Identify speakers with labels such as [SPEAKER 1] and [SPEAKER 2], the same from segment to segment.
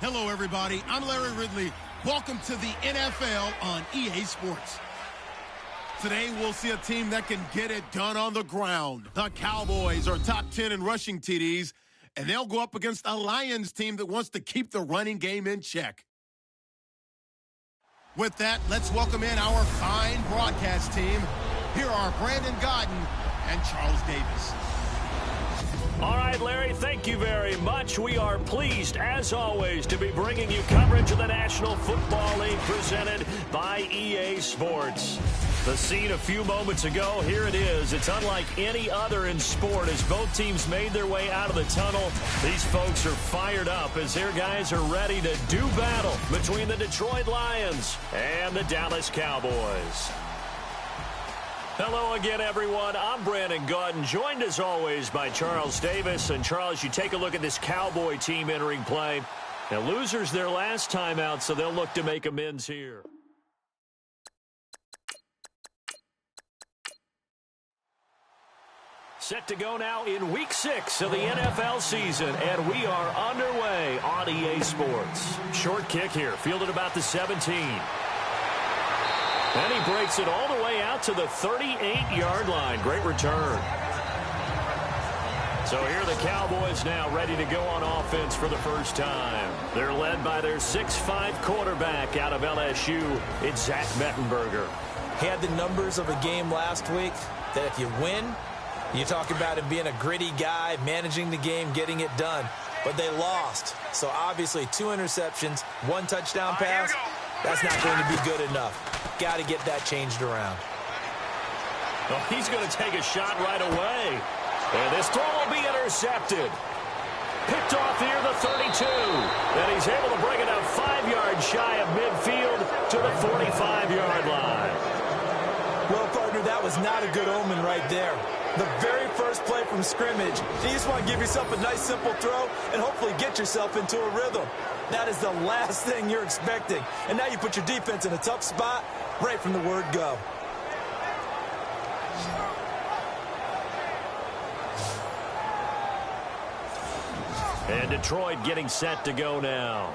[SPEAKER 1] Hello, everybody. I'm Larry Ridley. Welcome to the NFL on EA Sports. Today, we'll see a team that can get it done on the ground. The Cowboys are top 10 in rushing TDs, and they'll go up against a Lions team that wants to keep the running game in check. With that, let's welcome in our fine broadcast team. Here are Brandon Godden and Charles Davis.
[SPEAKER 2] All right, Larry, thank you very much. We are pleased, as always, to be bringing you coverage of the National Football League presented by EA Sports. The scene a few moments ago, here it is. It's unlike any other in sport as both teams made their way out of the tunnel. These folks are fired up as their guys are ready to do battle between the Detroit Lions and the Dallas Cowboys. Hello again, everyone. I'm Brandon Godden, joined as always by Charles Davis. And Charles, you take a look at this Cowboy team entering play. Now, losers their last time out, so they'll look to make amends here. Set to go now in Week 6 of the NFL season, and we are underway on EA Sports. Short kick here, fielded about the 17. And he breaks it all the way out to the 38-yard line. Great return. So here are the Cowboys now ready to go on offense for the first time. They're led by their 6'5" quarterback out of LSU. It's Zach Mettenberger.
[SPEAKER 3] He had the numbers of a game last week that if you win, you talk about him being a gritty guy, managing the game, getting it done. But they lost. So obviously 2 interceptions, 1 touchdown pass. That's not going to be good enough. Got to get that changed around.
[SPEAKER 2] Well, he's going to take a shot right away. And this throw will be intercepted. Picked off here, the 32. And he's able to bring it up 5 yards shy of midfield to the 45-yard line.
[SPEAKER 3] Well, partner, that was not a good omen right there. The very first play from scrimmage, you just want to give yourself a nice, simple throw and hopefully get yourself into a rhythm. That is the last thing you're expecting. And now you put your defense in a tough spot right from the word go.
[SPEAKER 2] And Detroit getting set to go now.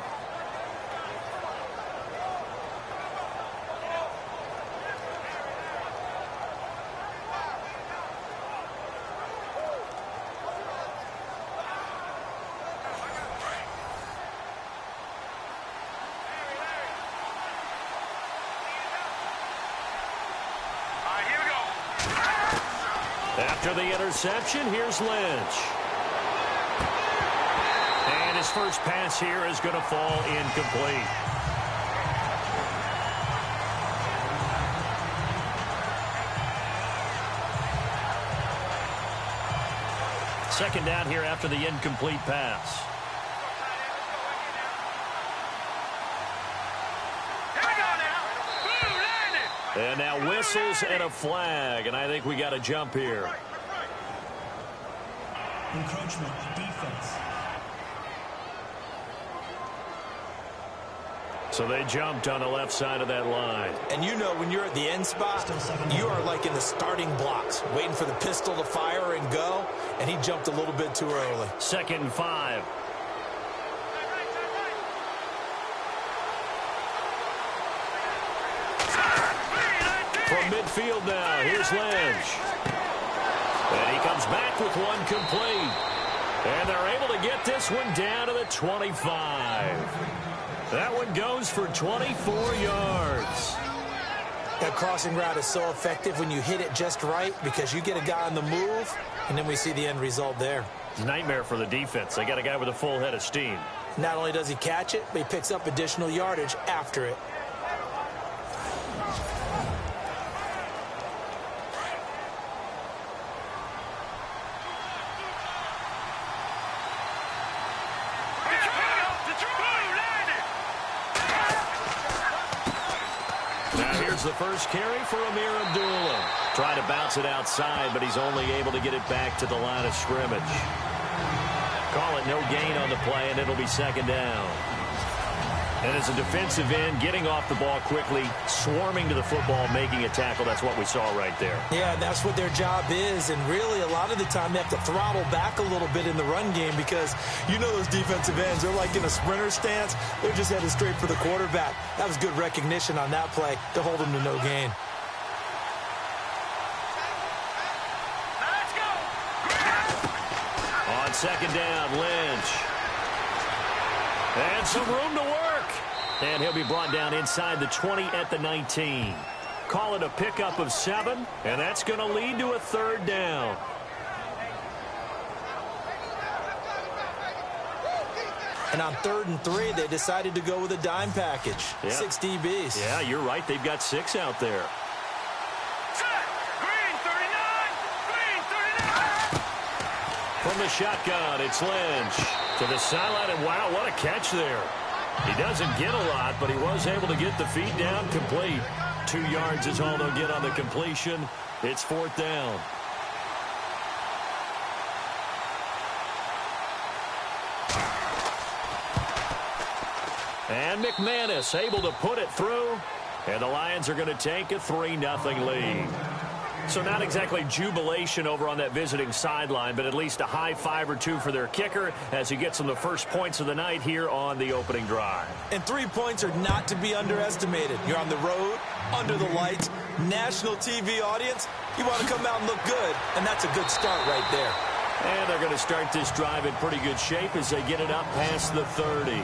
[SPEAKER 2] After the interception, here's Lynch. And his first pass here is going to fall incomplete. Second down here after the incomplete pass. And now whistles and a flag, and I think we got a jump here.
[SPEAKER 4] Encroachment, defense.
[SPEAKER 2] So they jumped on the left side of that line.
[SPEAKER 3] And you know when you're at the end spot, you are like in the starting blocks, waiting for the pistol to fire and go, and he jumped a little bit too early.
[SPEAKER 2] 2nd and 5. From midfield now, here's Lynch. And he comes back with one complete. And they're able to get this one down to the 25. That one goes for 24 yards.
[SPEAKER 3] That crossing route is so effective when you hit it just right because you get a guy on the move, and then we see the end result there.
[SPEAKER 2] Nightmare for the defense. They got a guy with a full head of steam.
[SPEAKER 3] Not only does he catch it, but he picks up additional yardage after it.
[SPEAKER 2] The first carry for Amir Abdullah. Trying to bounce it outside, but he's only able to get it back to the line of scrimmage. Call it no gain on the play, and it'll be 2nd down. And as a defensive end, getting off the ball quickly, swarming to the football, making a tackle, that's what we saw right there.
[SPEAKER 3] Yeah, that's what their job is. And really, a lot of the time, they have to throttle back a little bit in the run game because you know those defensive ends, they're like in a sprinter stance. They're just headed straight for the quarterback. That was good recognition on that play to hold them to no gain.
[SPEAKER 2] On second down, Lynch. And some room to work. And he'll be brought down inside the 20 at the 19. Call it a pickup of 7, and that's going to lead to a third down.
[SPEAKER 3] And on 3rd and 3, they decided to go with a dime package. Yep. 6 DBs.
[SPEAKER 2] Yeah, you're right. They've got 6 out there. From the shotgun, it's Lynch to the sideline, and wow, what a catch there. He doesn't get a lot, but he was able to get the feet down complete. 2 yards is all they'll get on the completion. It's 4th down. And McManus able to put it through, and the Lions are going to take a 3-0 lead. So not exactly jubilation over on that visiting sideline, but at least a high 5 or 2 for their kicker as he gets them the first points of the night here on the opening drive.
[SPEAKER 3] And 3 points are not to be underestimated. You're on the road, under the lights, national TV audience. You want to come out and look good, and that's a good start right there.
[SPEAKER 2] And they're going to start this drive in pretty good shape as they get it up past the 30.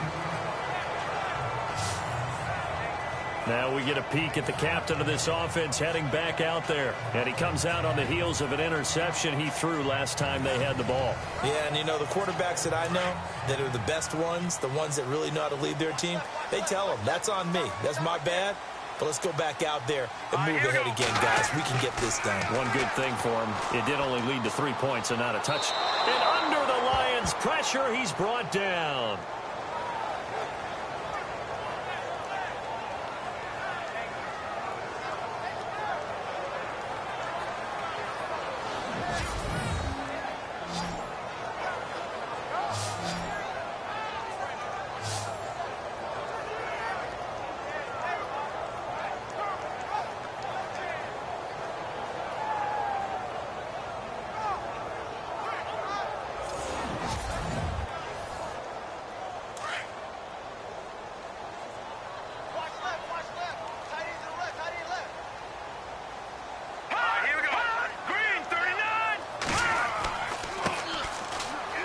[SPEAKER 2] Now we get a peek at the captain of this offense heading back out there. And he comes out on the heels of an interception he threw last time they had the ball.
[SPEAKER 3] Yeah, and you know, the quarterbacks that I know that are the best ones, the ones that really know how to lead their team, they tell them, that's on me. That's my bad. But let's go back out there and move ahead again, guys. We can get this done.
[SPEAKER 2] One good thing for him, it did only lead to 3 points and not a touch. And under the Lions' pressure, he's brought down.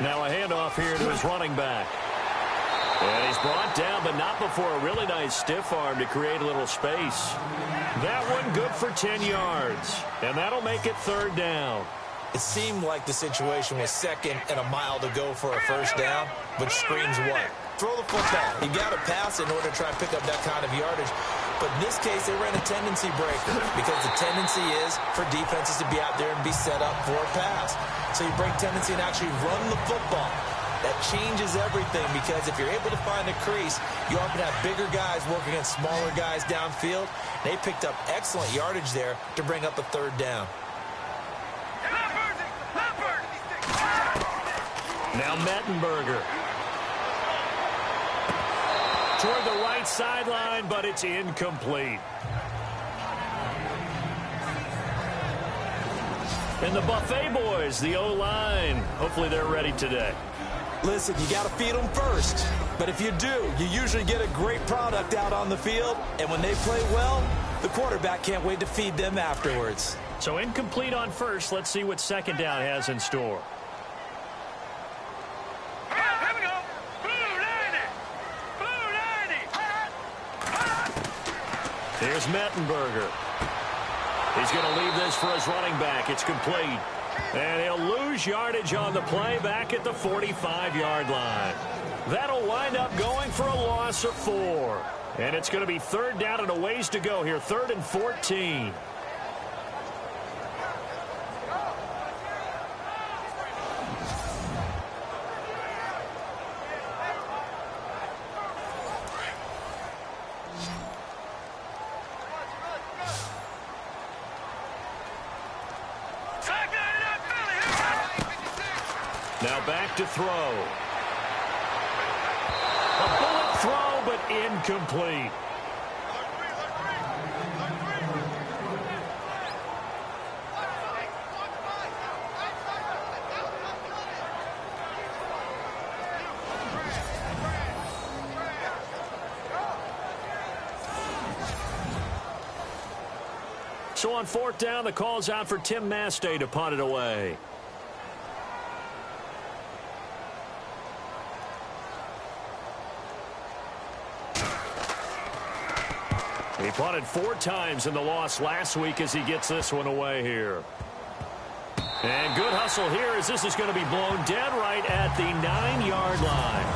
[SPEAKER 2] Now a handoff here to his running back. And he's brought down, but not before a really nice stiff arm to create a little space. That one good for 10 yards. And that'll make it 3rd down.
[SPEAKER 3] It seemed like the situation was 2nd and a mile to go for a first down, but screams what? Throw the football. You got to pass in order to try and pick up that kind of yardage. But in this case, they ran a tendency breaker because the tendency is for defenses to be out there and be set up for a pass. So you break tendency and actually run the football. That changes everything because if you're able to find a crease, you often have bigger guys working against smaller guys downfield. They picked up excellent yardage there to bring up a 3rd down.
[SPEAKER 2] Now Mettenberger. Toward the right sideline, but it's incomplete. And the Buffet boys, the O-line, hopefully they're ready today.
[SPEAKER 3] Listen, you got to feed them first. But if you do, you usually get a great product out on the field. And when they play well, the quarterback can't wait to feed them afterwards.
[SPEAKER 2] So incomplete on first. Let's see what 2nd down has in store. Here's Mettenberger. He's going to leave this for his running back. It's complete. And he'll lose yardage on the play back at the 45-yard line. That'll wind up going for a loss of 4. And it's going to be 3rd down and a ways to go here. 3rd and 14. Now back to throw. A bullet throw but incomplete. So on fourth down, the call's out for Tim Mastay to punt it away. He punted 4 times in the loss last week as he gets this one away here. And good hustle here as this is going to be blown dead right at the 9-yard line.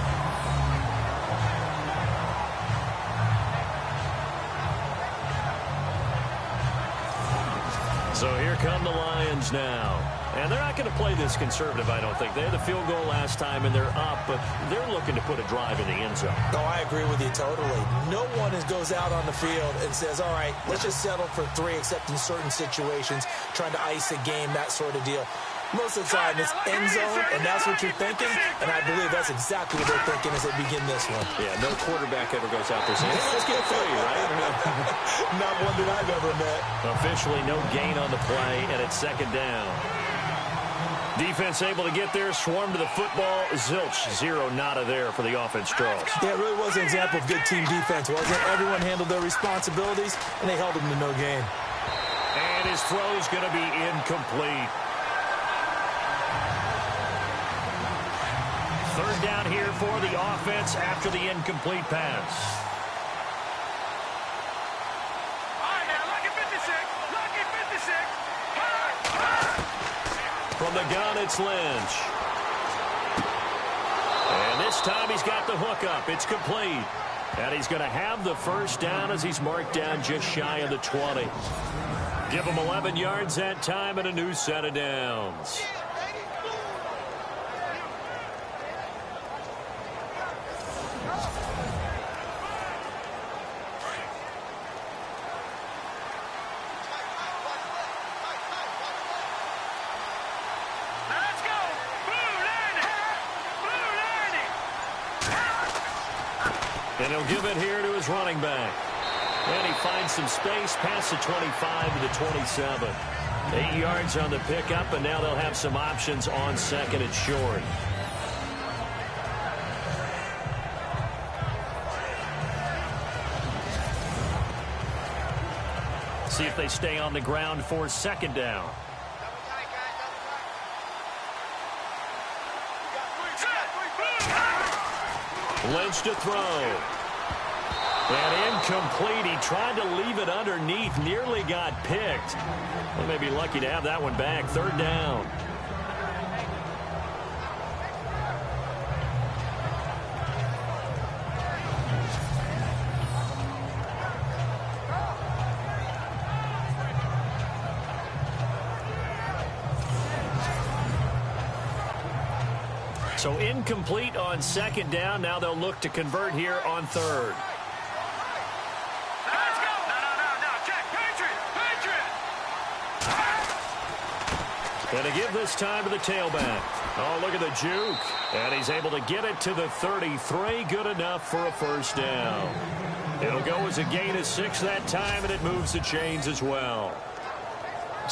[SPEAKER 2] So here come the Lions now. And they're not going to play this conservative, I don't think. They had the field goal last time, and they're up, but they're looking to put a drive in the end zone.
[SPEAKER 3] No, I agree with you totally. No one goes out on the field and says, all right, let's just settle for 3, except in certain situations, trying to ice a game, that sort of deal. Most of the time, it's end zone, and that's what you're thinking, and I believe that's exactly what they're thinking as they begin this one.
[SPEAKER 2] Yeah, no quarterback ever goes out there saying, hey, let's get 3, right?
[SPEAKER 3] Not one that I've ever met.
[SPEAKER 2] Officially no gain on the play, and it's second down. Defense able to get there, swarm to the football. Zilch, 0, nada there for the offense draws.
[SPEAKER 3] Yeah, it really was an example of good team defense, wasn't it? Everyone handled their responsibilities, and they held them to no gain.
[SPEAKER 2] And his throw's going to be incomplete. Third down here for the offense after the incomplete pass. From the gun, it's Lynch. And this time he's got the hook up. It's complete. And he's going to have the first down as he's marked down just shy of the 20. Give him 11 yards that time and a new set of downs. And he'll give it here to his running back. And he finds some space past the 25 to the 27. 8 yards on the pickup, and now they'll have some options on second and short. See if they stay on the ground for second down. Lynch to throw. And incomplete. He tried to leave it underneath. Nearly got picked. They may be lucky to have that one back. Third down. So incomplete on second down. Now they'll look to convert here on third.
[SPEAKER 5] Let's go. No. Check. Patriot.
[SPEAKER 2] And to give this time to the tailback. Oh, look at the juke. And he's able to get it to the 33. Good enough for a first down. It'll go as a gain of 6 that time, and it moves the chains as well.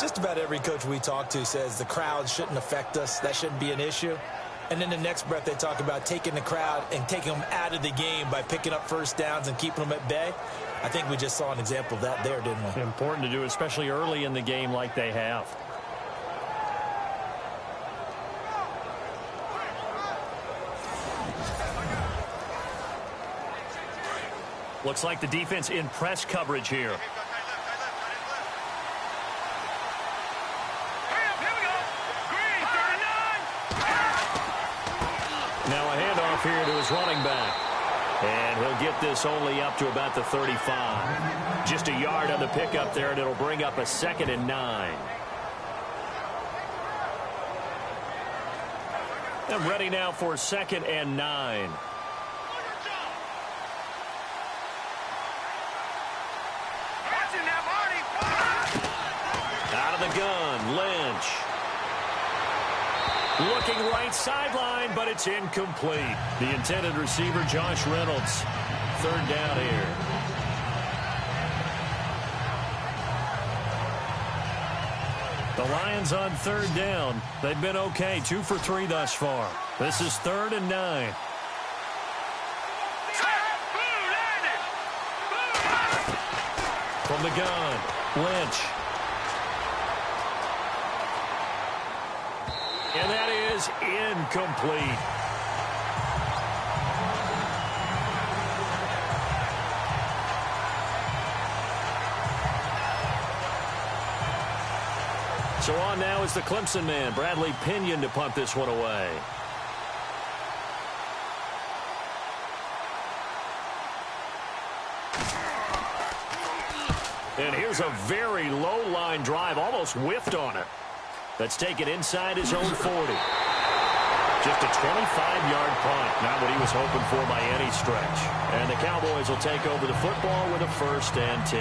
[SPEAKER 3] Just about every coach we talk to says the crowd shouldn't affect us. That shouldn't be an issue. And then the next breath they talk about taking the crowd and taking them out of the game by picking up first downs and keeping them at bay. I think we just saw an example of that there, didn't we?
[SPEAKER 2] Important to do, especially early in the game like they have. Looks like the defense in press coverage here. Now a handoff here to his running back. And he'll get this only up to about the 35. Just a yard on the pickup there, and it'll bring up a 2nd and 9. And ready now for 2nd and 9. Out of the gun, Lynch. Looking right sideline, but it's incomplete. The intended receiver, Josh Reynolds. Third down here. The Lions on third down. They've been okay, 2 for 3 thus far. This is 3rd and 9. From the gun, Lynch. And that is incomplete. So on now is the Clemson man, Bradley Pinion, to punt this one away. And here's a very low line drive, almost whiffed on it. That's taken inside his own 40. Just a 25-yard punt, not what he was hoping for by any stretch. And the Cowboys will take over the football with a 1st and 10.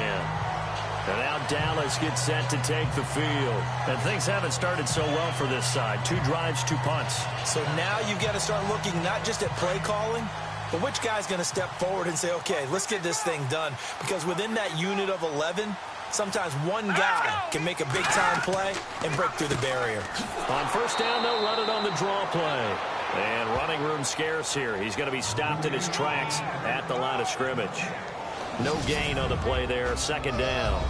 [SPEAKER 2] And now Dallas gets set to take the field. And things haven't started so well for this side. 2 drives, 2 punts.
[SPEAKER 3] So now you've got to start looking not just at play calling, but which guy's going to step forward and say, okay, let's get this thing done. Because within that unit of 11, sometimes one guy can make a big-time play and break through the barrier.
[SPEAKER 2] On 1st down, they'll run it on the draw play. And running room scarce here. He's going to be stopped in his tracks at the line of scrimmage. No gain on the play there, 2nd down.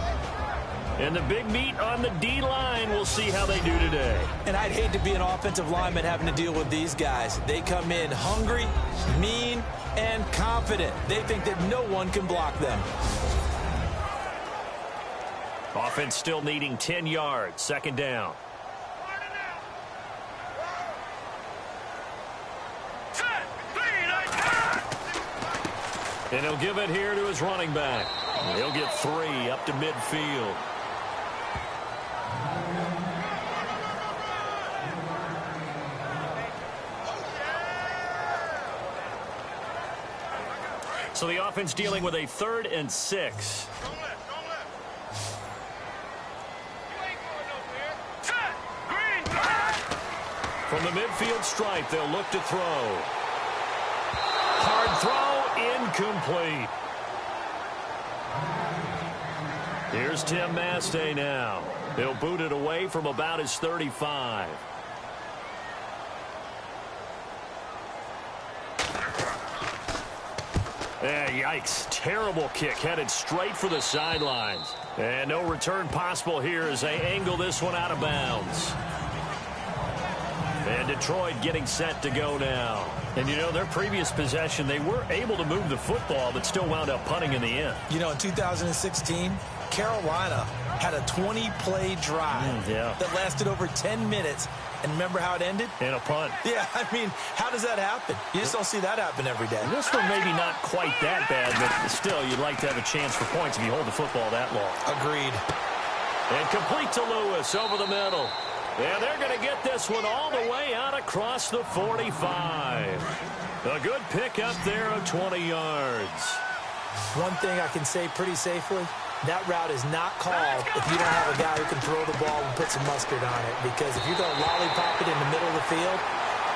[SPEAKER 2] And the big meat on the D-line, we'll see how they do today.
[SPEAKER 3] And I'd hate to be an offensive lineman having to deal with these guys. They come in hungry, mean, and confident. They think that no one can block them.
[SPEAKER 2] Offense still needing 10 yards, 2nd down. And he'll give it here to his running back. He'll get 3 up to midfield. So the offense dealing with a 3rd and 6. From the midfield stripe, they'll look to throw. Hard throw, incomplete. Here's Tim Mastay now. He'll boot it away from about his 35. Yikes. Terrible kick headed straight for the sidelines. And no return possible here as they angle this one out of bounds. And Detroit getting set to go now. And, you know, their previous possession, they were able to move the football, but still wound up punting in the end.
[SPEAKER 3] You know, in 2016, Carolina had a 20-play drive that lasted over 10 minutes. And remember how it ended?
[SPEAKER 2] And a punt.
[SPEAKER 3] Yeah, I mean, how does that happen? You just don't see that happen every day.
[SPEAKER 2] This one maybe not quite that bad, but still, you'd like to have a chance for points if you hold the football that long.
[SPEAKER 3] Agreed.
[SPEAKER 2] And complete to Lewis over the middle. And they're going to get this one all the way out across the 45. A good pick up there of 20 yards.
[SPEAKER 3] One thing I can say pretty safely, that route is not called if you don't have a guy who can throw the ball and put some mustard on it. Because if you're going to lollipop it in the middle of the field,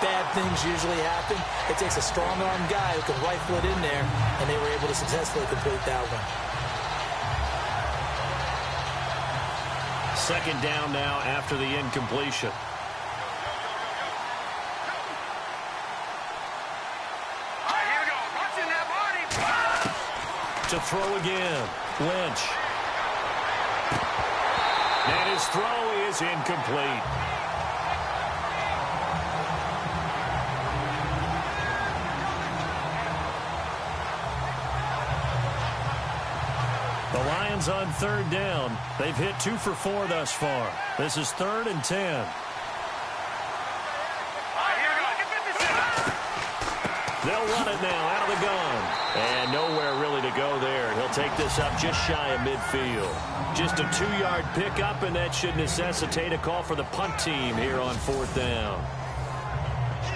[SPEAKER 3] bad things usually happen. It takes a strong-armed guy who can rifle it in there, and they were able to successfully complete that one.
[SPEAKER 2] 2nd down now after the incompletion. To throw again, Lynch. And his throw is incomplete. The Lions on 3rd down. They've hit 2 for 4 thus far. This is 3rd and 10. They'll run it now out of the gun. And nowhere really to go there. He'll take this up just shy of midfield. Just a 2-yard pickup, and that should necessitate a call for the punt team here on 4th down.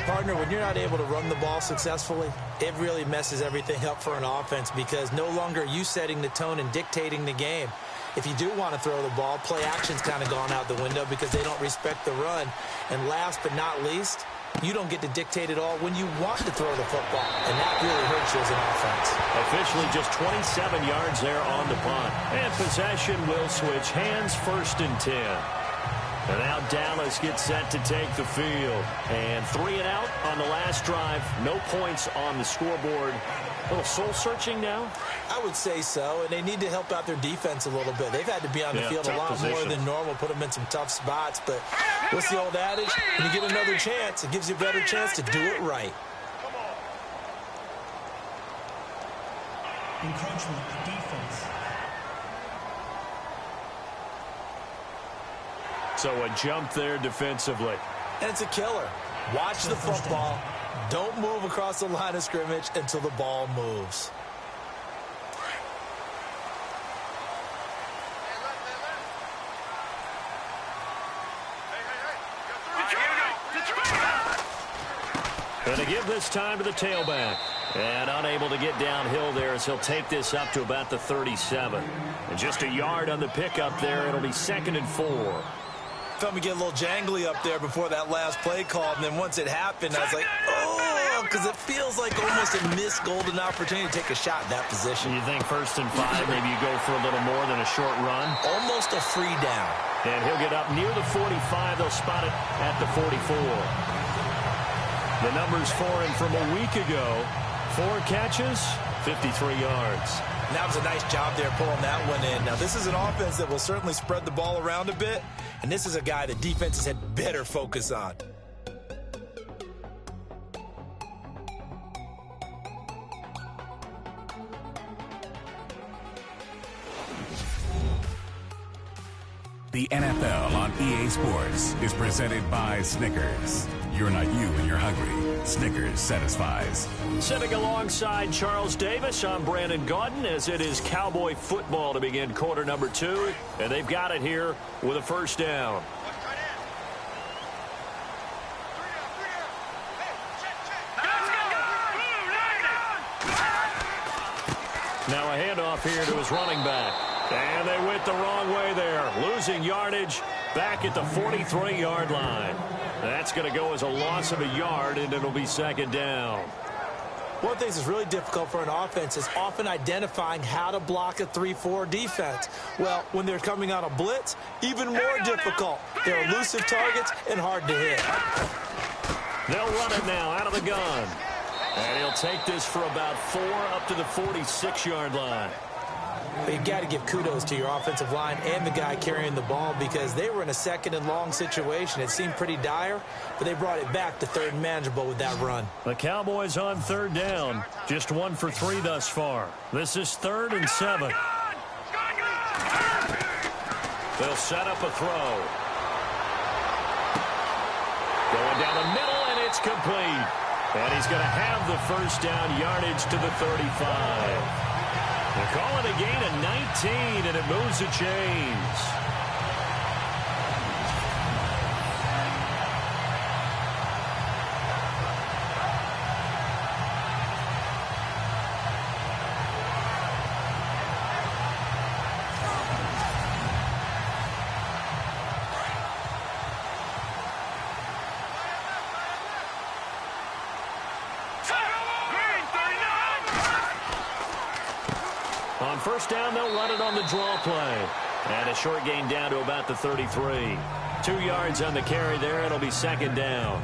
[SPEAKER 3] Partner, when you're not able to run the ball successfully, it really messes everything up for an offense because no longer are you setting the tone and dictating the game. if you do want to throw the ball, play action's kind of gone out the window because they don't respect the run. And last but not least, you don't get to dictate it all when you want to throw the football, and that really hurts you as an offense.
[SPEAKER 2] Officially just 27 yards there on the punt. And possession will switch hands, 1st and 10. And now Dallas gets set to take the field. And 3 and out on the last drive. No points on the scoreboard. A little soul-searching now?
[SPEAKER 3] I would say so, and they need to help out their defense a little bit. They've had to be on the field a lot more than normal, put them in some tough spots. But what's the old adage? When you get another chance, it gives you a better chance to do it right.
[SPEAKER 4] Encroachment defense.
[SPEAKER 2] So a jump there defensively.
[SPEAKER 3] And it's a killer. Watch the football. Don't move across the line of scrimmage until the ball moves.
[SPEAKER 2] Going to give this time to the tailback. And unable to get downhill there as he'll take this up to about the 37. And just a yard on the pickup there. It'll be 2nd and 4.
[SPEAKER 3] Felt me get a little jangly up there before that last play call, and then once it happened, I was like, oh, because it feels like almost a missed golden opportunity to take a shot in that position.
[SPEAKER 2] You think 1st and 5, maybe you go for a little more than a short run?
[SPEAKER 3] Almost a free down.
[SPEAKER 2] And he'll get up near the 45. They'll spot it at the 44. The numbers for him from a week ago. 4 catches, 53 yards.
[SPEAKER 3] And that was a nice job there pulling that one in. Now, this is an offense that will certainly spread the ball around a bit, and this is a guy that defenses had better focus on.
[SPEAKER 6] The NFL on EA Sports is presented by Snickers. You're not you when you're hungry. Snickers satisfies.
[SPEAKER 2] Sitting alongside Charles Davis, I'm Brandon Gaudin as it is Cowboy football to begin quarter number 2. And they've got it here with a 1st down. Now a handoff here to his running back. And they went the wrong way there. Losing yardage back at the 43-yard line. That's going to go as a loss of a yard, and it'll be 2nd down.
[SPEAKER 3] One of the things that's really difficult for an offense is often identifying how to block a 3-4 defense. Well, when they're coming on a blitz, even more difficult. They're elusive targets and hard to hit.
[SPEAKER 2] They'll run it now out of the gun. And he'll take this for about 4 up to the 46-yard line.
[SPEAKER 3] But you've got to give kudos to your offensive line and the guy carrying the ball because they were in a 2nd and long situation. It seemed pretty dire, but they brought it back to 3rd and manageable with that run.
[SPEAKER 2] The Cowboys on 3rd down. Just 1 for 3 thus far. This is 3rd and 7. They'll set up a throw. Going down the middle, and it's complete. And he's going to have the 1st down yardage to the 35. They call it a gain of 19, and it moves the chains. On 1st down, they'll run it on the draw play. And a short gain down to about the 33. 2 yards on the carry there. It'll be 2nd down.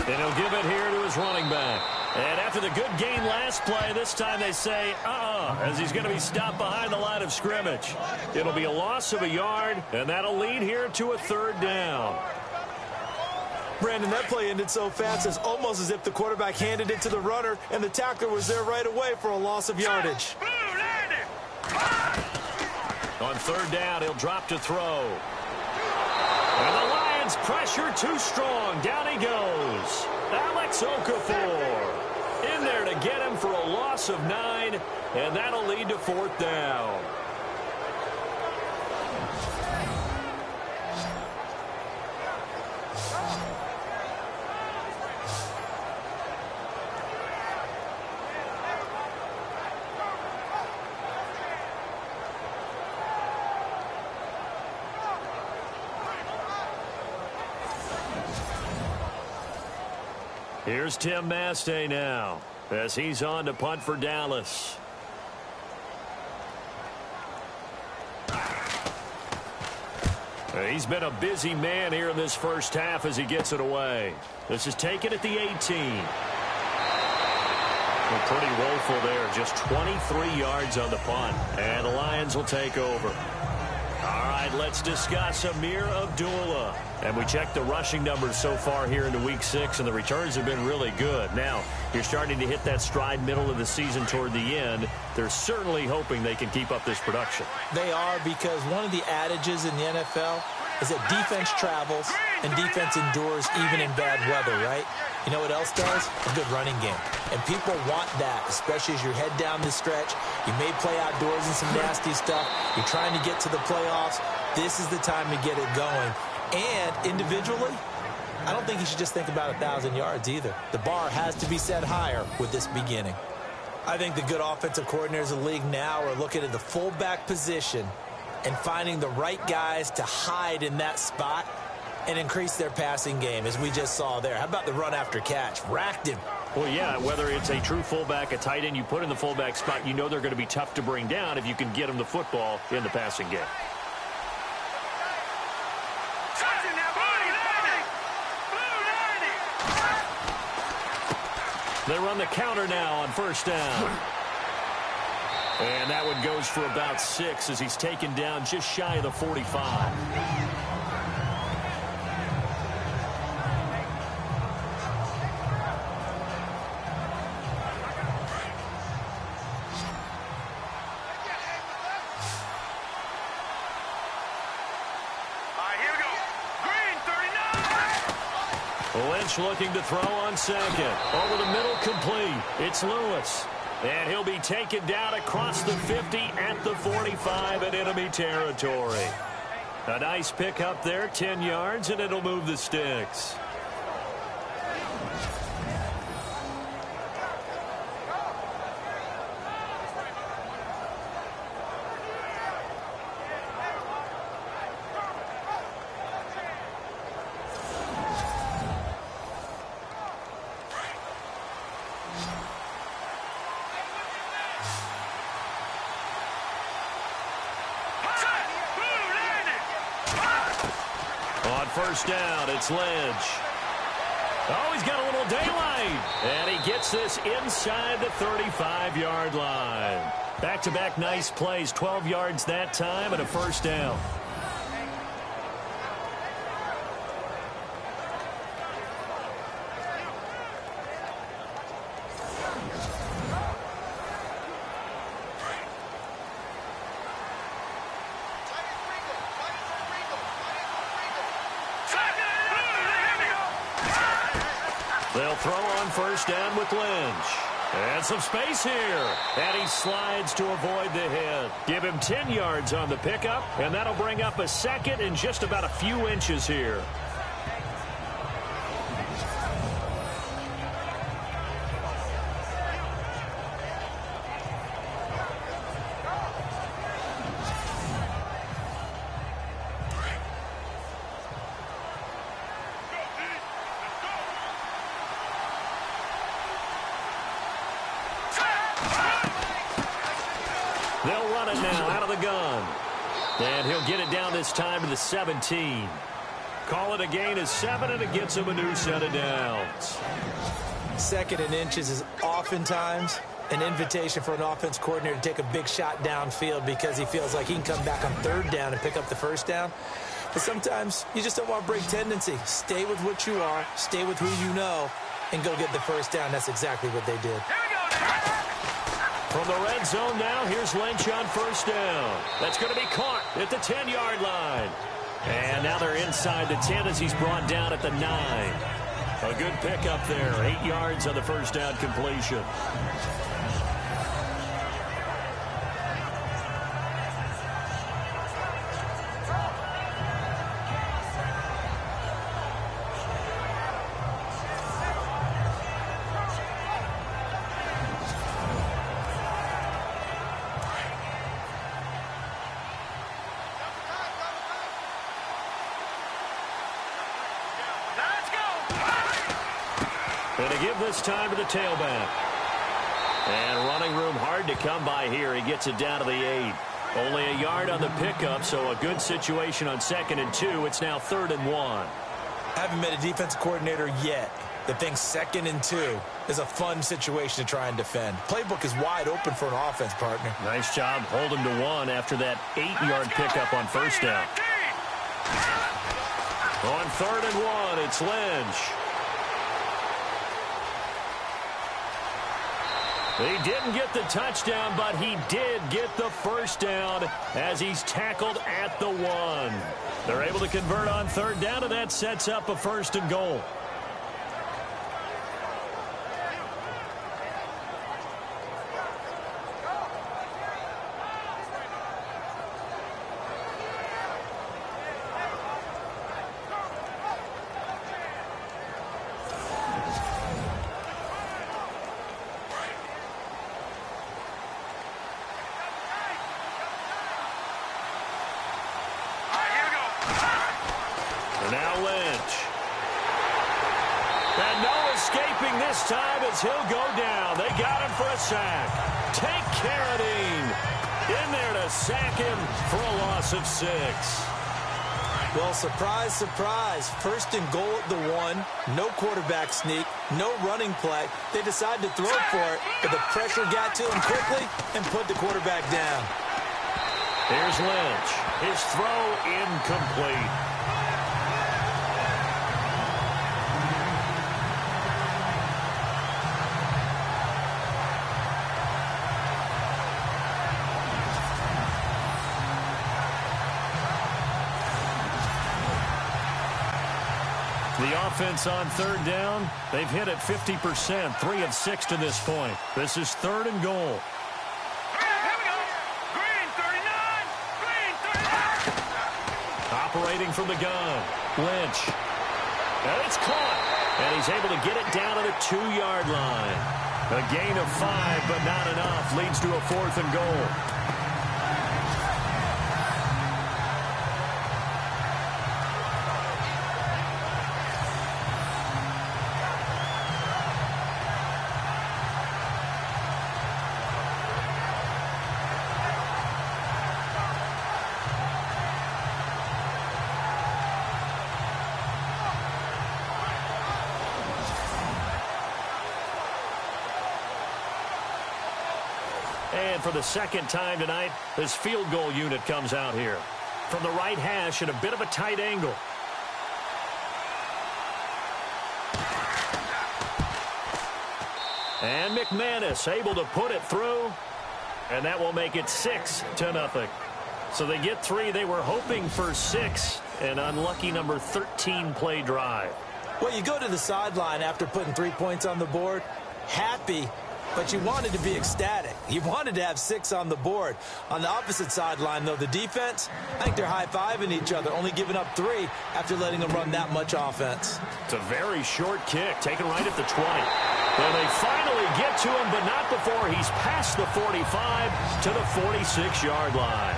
[SPEAKER 2] And he'll give it here to his running back. And after the good gain last play, this time they say, as he's going to be stopped behind the line of scrimmage. It'll be a loss of a yard, and that'll lead here to a 3rd down.
[SPEAKER 3] Brandon, that play ended so fast, it's almost as if the quarterback handed it to the runner, and the tackler was there right away for a loss of yardage.
[SPEAKER 2] On 3rd down, he'll drop to throw. And the Lions pressure too strong. Down he goes. Alex Okafor in there to get him for a loss of 9, and that'll lead to 4th down. Here's Tim Mastay now as he's on to punt for Dallas. He's been a busy man here in this first half as he gets it away. This is taken at the 18. Well, pretty woeful there. Just 23 yards on the punt. And the Lions will take over. All right, let's discuss Amir Abdullah. And we checked the rushing numbers so far here into Week 6, and the returns have been really good. Now, you're starting to hit that stride middle of the season toward the end. They're certainly hoping they can keep up this production.
[SPEAKER 3] They are, because one of the adages in the NFL is that defense travels and defense endures even in bad weather, right? You know what else does? A good running game. And people want that, especially as you head down the stretch. You may play outdoors in some nasty stuff. You're trying to get to the playoffs. This is the time to get it going. And individually, I don't think you should just think about 1,000 yards either. The bar has to be set higher with this beginning. I think the good offensive coordinators of the league now are looking at the fullback position and finding the right guys to hide in that spot and increase their passing game, as we just saw there. How about the run after catch? Racked him.
[SPEAKER 2] Well, yeah, whether it's a true fullback, a tight end you put in the fullback spot, you know they're going to be tough to bring down if you can get them the football in the passing game. They run the counter now on first down. And that one goes for about 6 as he's taken down just shy of the 45. Lynch looking to throw on second. Over the middle, complete. It's Lewis. And he'll be taken down across the 50 at the 45 in enemy territory. A nice pickup there, 10 yards, and it'll move the sticks. First down, it's Lynch. Oh, he's got a little daylight. And he gets this inside the 35-yard line. Back-to-back nice plays, 12 yards that time and a first down. They'll throw on first down with Lynch. And some space here. And he slides to avoid the hit. Give him 10 yards on the pickup, and that'll bring up a second and just about a few inches here. They'll run it now out of the gun. And he'll get it down this time to the 17. Call it a gain of 7, and it gets him a new set of downs.
[SPEAKER 3] Second and inches is oftentimes an invitation for an offense coordinator to take a big shot downfield because he feels like he can come back on third down and pick up the first down. But sometimes you just don't want to break tendency. Stay with what you are, stay with who you know, and go get the first down. That's exactly what they did.
[SPEAKER 2] From the red zone now, here's Lynch on first down. That's going to be caught at the 10-yard line. And now they're inside the 10 as he's brought down at the 9. A good pickup there, 8 yards on the first down completion. And to give this time to the tailback. And running room hard to come by here. He gets it down to the 8. Only a yard on the pickup, so a good situation on 2nd and 2. It's now 3rd and 1.
[SPEAKER 3] Haven't met a defensive coordinator yet that thinks 2nd and 2 is a fun situation to try and defend. Playbook is wide open for an offense, partner.
[SPEAKER 2] Nice job holding to 1 after that 8-yard pickup on 1st down. On 3rd and 1, it's Lynch. He didn't get the touchdown, but he did get the 1st down as he's tackled at the 1. They're able to convert on 3rd down, and that sets up a 1st and goal. This time as he'll go down. They got him for a sack. Take Carradine in there to sack him for a loss of 6.
[SPEAKER 3] Well, surprise, surprise. 1st and goal at the 1. No quarterback sneak. No running play. They decided to throw for it, but the pressure got to him quickly and put the quarterback down.
[SPEAKER 2] Here's Lynch. His throw incomplete. The offense on 3rd down, they've hit it 50%, 3 of 6 to this point. This is 3rd and goal.
[SPEAKER 5] Here we go. Green 39. Green 39.
[SPEAKER 2] Operating from the gun. Lynch. And it's caught. And he's able to get it down to the 2-yard line. A gain of 5, but not enough. Leads to a 4th and goal. And for the 2nd time tonight, this field goal unit comes out here. From the right hash at a bit of a tight angle. And McManus able to put it through. And that will make it 6-0. So they get 3. They were hoping for 6. An unlucky number 13 play drive.
[SPEAKER 3] Well, you go to the sideline after putting 3 points on the board, happy, but you wanted to be ecstatic. You wanted to have 6 on the board. On the opposite sideline, though, the defense, I think they're high-fiving each other, only giving up 3 after letting them run that much offense.
[SPEAKER 2] It's a very short kick, taken right at the 20. Well, they finally get to him, but not before he's past the 45 to the 46-yard line.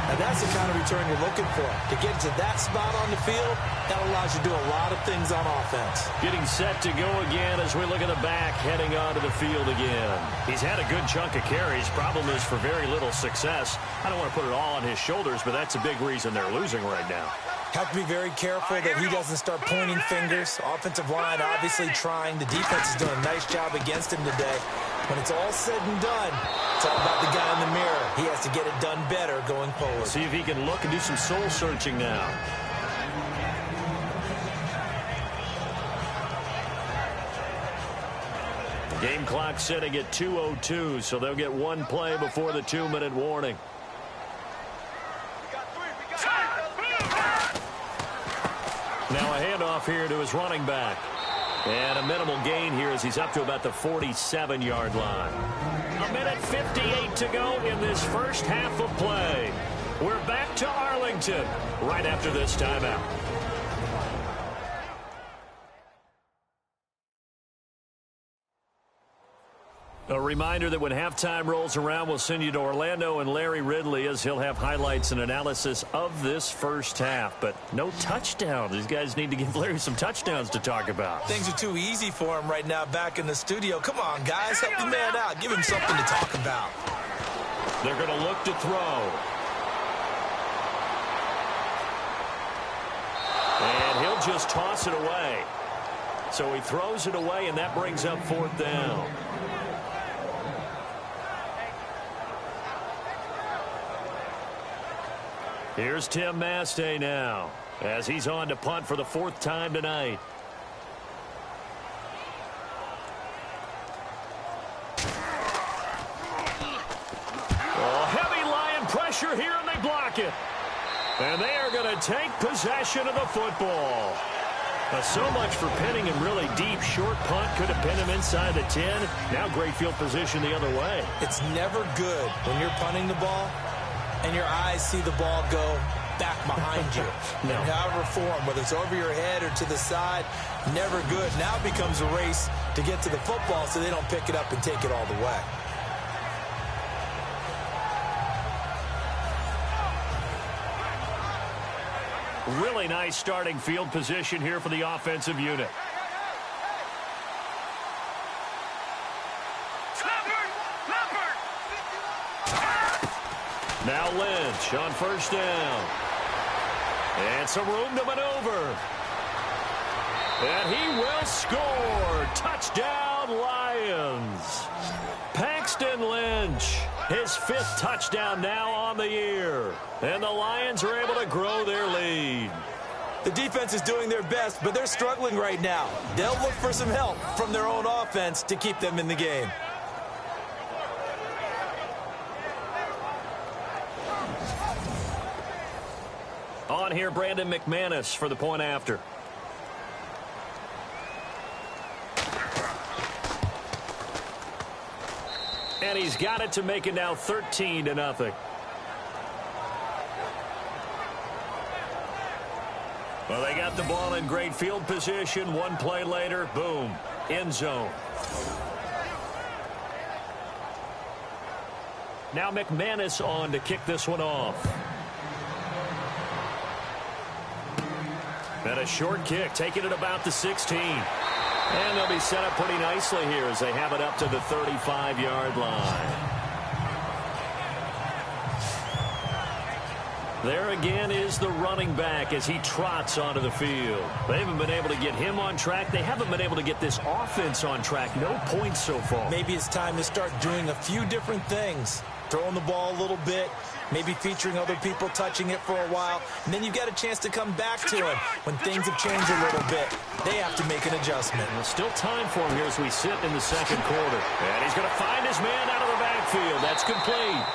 [SPEAKER 3] And that's the kind of return you're looking for. To get to that spot on the field, that allows you to do a lot of things on offense.
[SPEAKER 2] Getting set to go again as we look at the back, heading onto the field again. He's had a good chunk of carries. Problem is for very little success. I don't want to put it all on his shoulders, but that's a big reason they're losing right now.
[SPEAKER 3] Have to be very careful that he doesn't start pointing fingers. Offensive line obviously trying. The defense is doing a nice job against him today. When it's all said and done, it's all about the guy in the mirror. He has to get it done better going forward.
[SPEAKER 2] See if he can look and do some soul searching now. Game clock sitting at 2:02, so they'll get 1 play before the 2-minute warning. Now a handoff here to his running back. And a minimal gain here as he's up to about the 47-yard line. 1:58 to go in this first half of play. We're back to Arlington right after this timeout. A reminder that when halftime rolls around, we'll send you to Orlando and Larry Ridley as he'll have highlights and analysis of this first half. But no touchdown. These guys need to give Larry some touchdowns to talk about.
[SPEAKER 3] Things are too easy for him right now back in the studio. Come on, guys. Help the man out. Give him something to talk about.
[SPEAKER 2] They're going to look to throw. And he'll just toss it away. So he throws it away, and that brings up 4th down. Here's Tim Mastay now as he's on to punt for the 4th time tonight. Oh, heavy Lion pressure here, and they block it. And they are going to take possession of the football. So much for pinning him really deep. Short punt could have pinned him inside the 10. Now great field position the other way.
[SPEAKER 3] It's never good when you're punting the ball and your eyes see the ball go back behind you.
[SPEAKER 2] No.
[SPEAKER 3] In however form, whether it's over your head or to the side, never good. Now it becomes a race to get to the football so they don't pick it up and take it all the way.
[SPEAKER 2] Really nice starting field position here for the offensive unit. Now Lynch on 1st down. And some room to maneuver. And he will score. Touchdown, Lions. Paxton Lynch, his 5th touchdown now on the year. And the Lions are able to grow their lead.
[SPEAKER 3] The defense is doing their best, but they're struggling right now. They'll look for some help from their own offense to keep them in the game.
[SPEAKER 2] On here, Brandon McManus for the point after. And he's got it to make it now 13-0. Well, they got the ball in great field position. One play later, boom, end zone. Now McManus on to kick this one off. And a short kick, taking it about the 16. And they'll be set up pretty nicely here as they have it up to the 35-yard line. There again is the running back as he trots onto the field. They haven't been able to get him on track. They haven't been able to get this offense on track. No points so far.
[SPEAKER 3] Maybe it's time to start doing a few different things. Throwing the ball a little bit, maybe featuring other people touching it for a while, and then you've got a chance to come back to him when things have changed a little bit. They have to make an adjustment.
[SPEAKER 2] There's still time for him here as we sit in the 2nd quarter. And he's going to find his man out of the backfield. That's complete.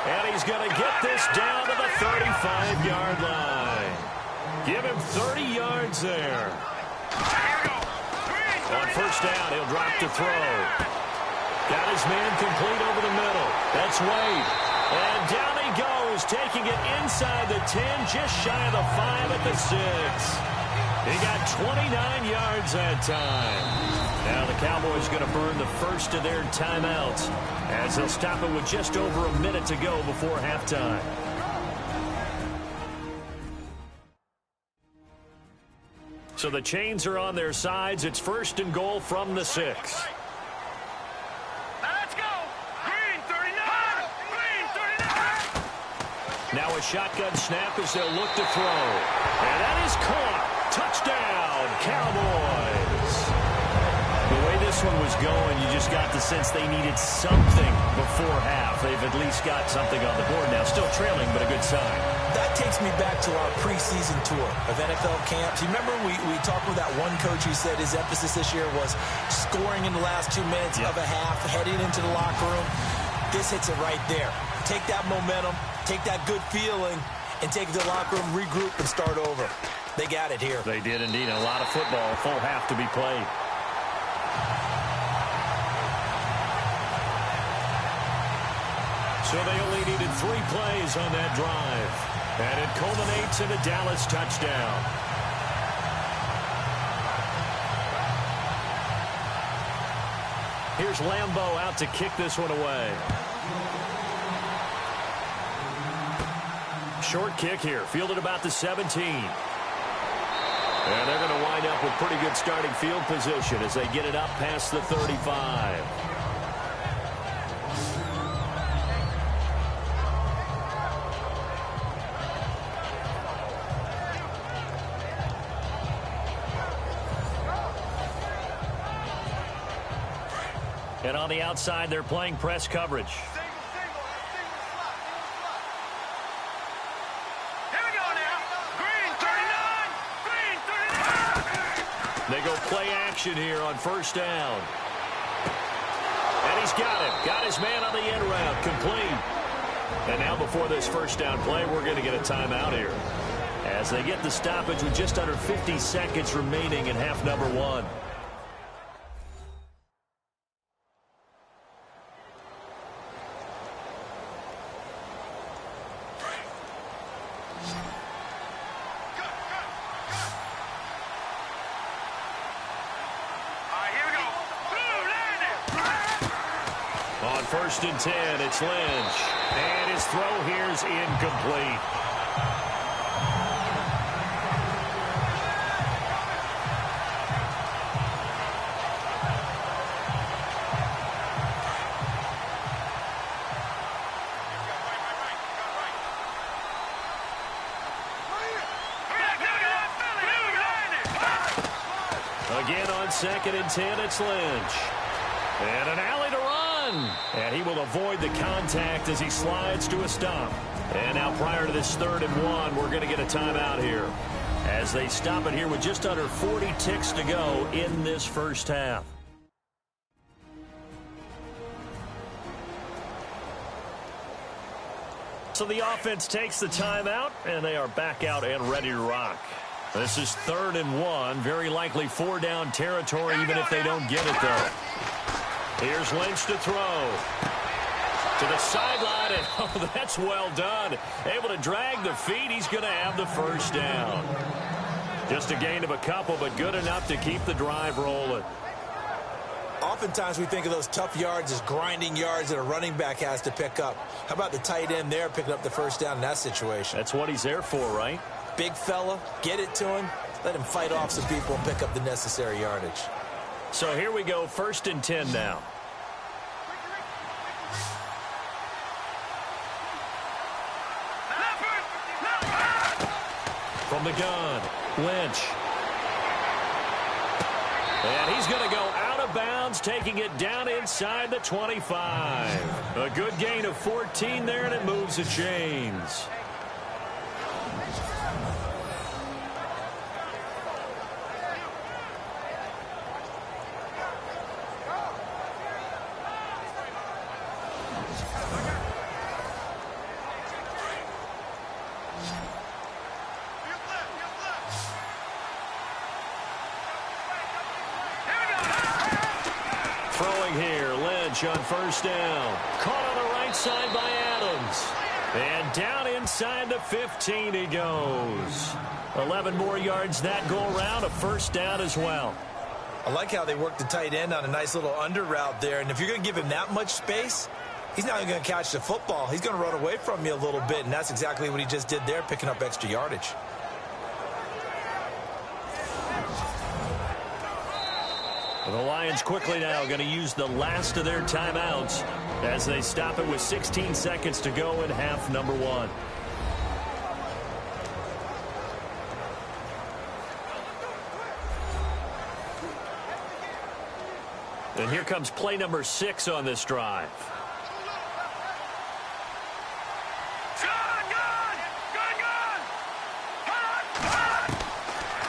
[SPEAKER 2] And he's going to get this down to the 35-yard line. Give him 30 yards there. On 1st down, he'll drop to throw. Got his man complete over the middle. That's Wade. And down he goes, taking it inside the 10, just shy of the 5 at the 6. He got 29 yards that time. Now the Cowboys going to burn the first of their timeouts as they'll stop it with just over a minute to go before halftime. So the chains are on their sides. It's 1st and goal from the 6. Now a shotgun snap as they'll look to throw. And that is caught. Touchdown, Cowboys. The way this one was going, you just got the sense they needed something before half. They've at least got something on the board now. Still trailing, but a good sign.
[SPEAKER 3] That takes me back to our preseason tour of NFL camps. You remember we talked with that one coach who said his emphasis this year was scoring in the last 2 minutes of a half, heading into the locker room. This hits it right there. Take that momentum, take that good feeling, and take it to the locker room, regroup, and start over. They got it here.
[SPEAKER 2] They did indeed. A lot of football, full half to be played. So they only needed 3 plays on that drive. And it culminates in a Dallas touchdown. Here's Lambeau out to kick this one away. Short kick here, fielded about the 17. And they're going to wind up with pretty good starting field position as they get it up past the 35. And on the outside, they're playing press coverage. They go play action here on first down. And he's got it. Got his man on the end route. Complete. And now before this first down play, we're going to get a timeout here, as they get the stoppage with just under 50 seconds remaining in half number one. First and 10, it's Lynch. And his throw here is incomplete. Again on second and 10, it's Lynch. And an alley to run. And he will avoid the contact as he slides to a stop. And now prior to this 3rd and 1, we're going to get a timeout here, as they stop it here with just under 40 ticks to go in this first half. So the offense takes the timeout, and they are back out and ready to rock. This is 3rd and 1, very likely 4-down territory, even if they don't get it, though. Here's Lynch to throw. To the sideline, and oh, that's well done. Able to drag the feet. He's going to have the first down. Just a gain of a couple, but good enough to keep the drive rolling.
[SPEAKER 3] Oftentimes we think of those tough yards as grinding yards that a running back has to pick up. How about the tight end there picking up the first down in that situation?
[SPEAKER 2] That's what he's there for, right?
[SPEAKER 3] Big fella, get it to him, let him fight off some people and pick up the necessary yardage.
[SPEAKER 2] So here we go, 1st and 10 now. From the gun, Lynch. And he's going to go out of bounds, taking it down inside the 25. A good gain of 14 there, and it moves the chains. On first down. Caught on the right side by Adams. And down inside the 15 he goes. 11 more yards that go around. A first down as well.
[SPEAKER 3] I like how they work the tight end on a nice little under route there. And if you're going to give him that much space, he's not going to catch the football. He's going to run away from you a little bit. And that's exactly what he just did there, picking up extra yardage.
[SPEAKER 2] The Lions quickly now going to use the last of their timeouts as they stop it with 16 seconds to go in half number one. And here comes play number 6 on this drive.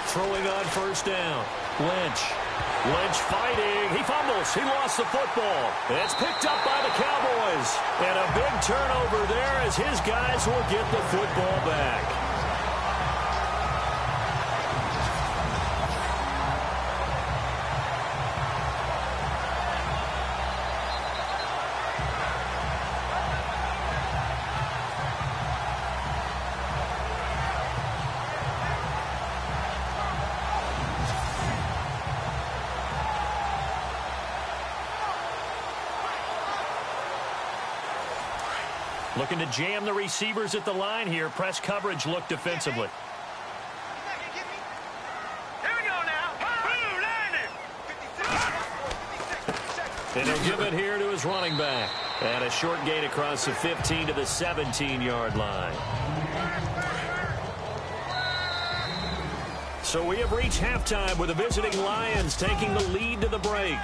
[SPEAKER 2] Throwing on first down. Lynch fighting. He fumbles. He lost the football. It's picked up by the Cowboys. And a big turnover there as his guys will get the football back. Looking to jam the receivers at the line here. Press coverage look defensively.
[SPEAKER 5] Here we go now.
[SPEAKER 2] And he'll give it here to his running back. And a short gain across the 15 to the 17-yard line. So we have reached halftime with the visiting Lions taking the lead to the break.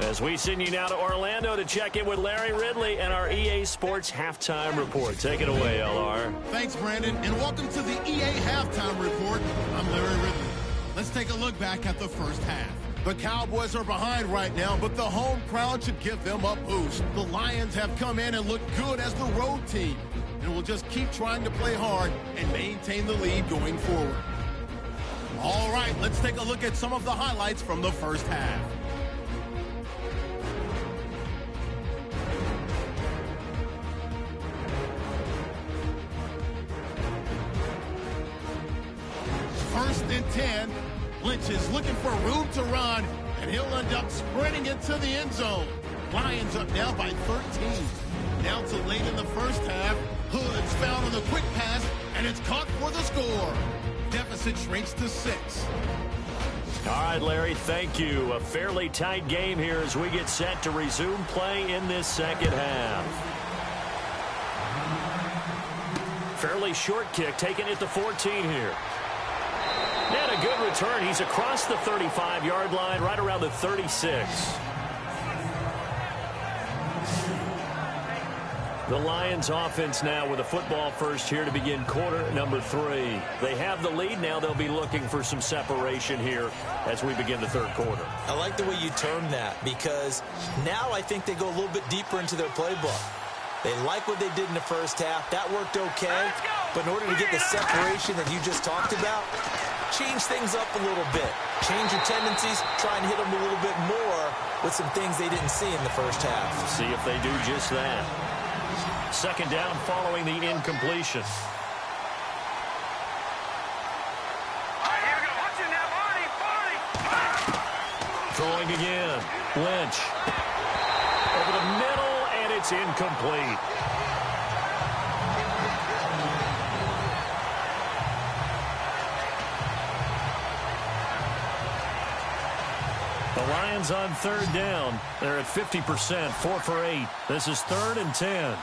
[SPEAKER 2] As we send you now to Orlando to check in with Larry Ridley and our EA Sports Halftime Report. Take it away, LR.
[SPEAKER 1] Thanks, Brandon, and welcome to the EA Halftime Report. I'm Larry Ridley. Let's take a look back at the first half. The Cowboys are behind right now, but the home crowd should give them a boost. The Lions have come in and looked good as the road team, and will just keep trying to play hard and maintain the lead going forward. All right, let's take a look at some of the highlights from the first half. First and 10. Lynch is looking for room to run, and he'll end up sprinting into the end zone. Lions up now by 13. Now to late in the first half. Hood's found on the quick pass, and it's caught for the score. Deficit shrinks to 6.
[SPEAKER 2] All right, Larry, thank you. A fairly tight game here as we get set to resume play in this second half. Fairly short kick taken at the 14 here. And a good return. He's across the 35-yard line, right around the 36. The Lions offense now with a football first here to begin quarter number 3. They have the lead now. They'll be looking for some separation here as we begin the third quarter.
[SPEAKER 3] I like the way you term that, because now I think they go a little bit deeper into their playbook. They like what they did in the first half. That worked okay. But in order to get the separation that you just talked about, change things up a little bit. Change your tendencies. Try and hit them a little bit more with some things they didn't see in the first half.
[SPEAKER 2] See if they do just that. Second down following the incompletion. Throwing again. Lynch. Over the middle, and it's incomplete. The Lions on third down. They're at 50%, 4 for 8. This is 3rd and 10.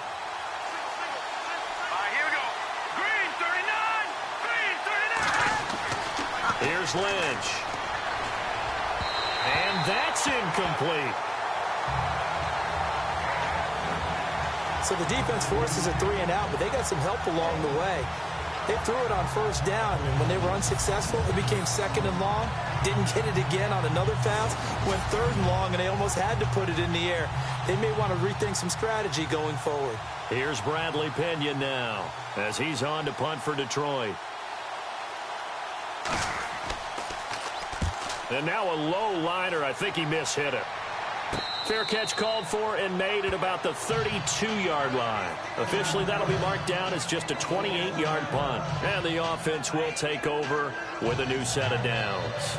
[SPEAKER 5] Here we go. Green 39. Green 39.
[SPEAKER 2] Here's Lynch. And that's incomplete.
[SPEAKER 3] So the defense forces a 3 and out, but they got some help along the way. They threw it on first down, and when they were unsuccessful, it became 2nd and long. Didn't get it again on another pass. Went 3rd and long, and they almost had to put it in the air. They may want to rethink some strategy going forward.
[SPEAKER 2] Here's Bradley Pinion now as he's on to punt for Detroit. And now a low liner. I think he mishit it. Fair catch called for and made at about the 32-yard line. Officially, that'll be marked down as just a 28-yard punt. And the offense will take over with a new set of downs.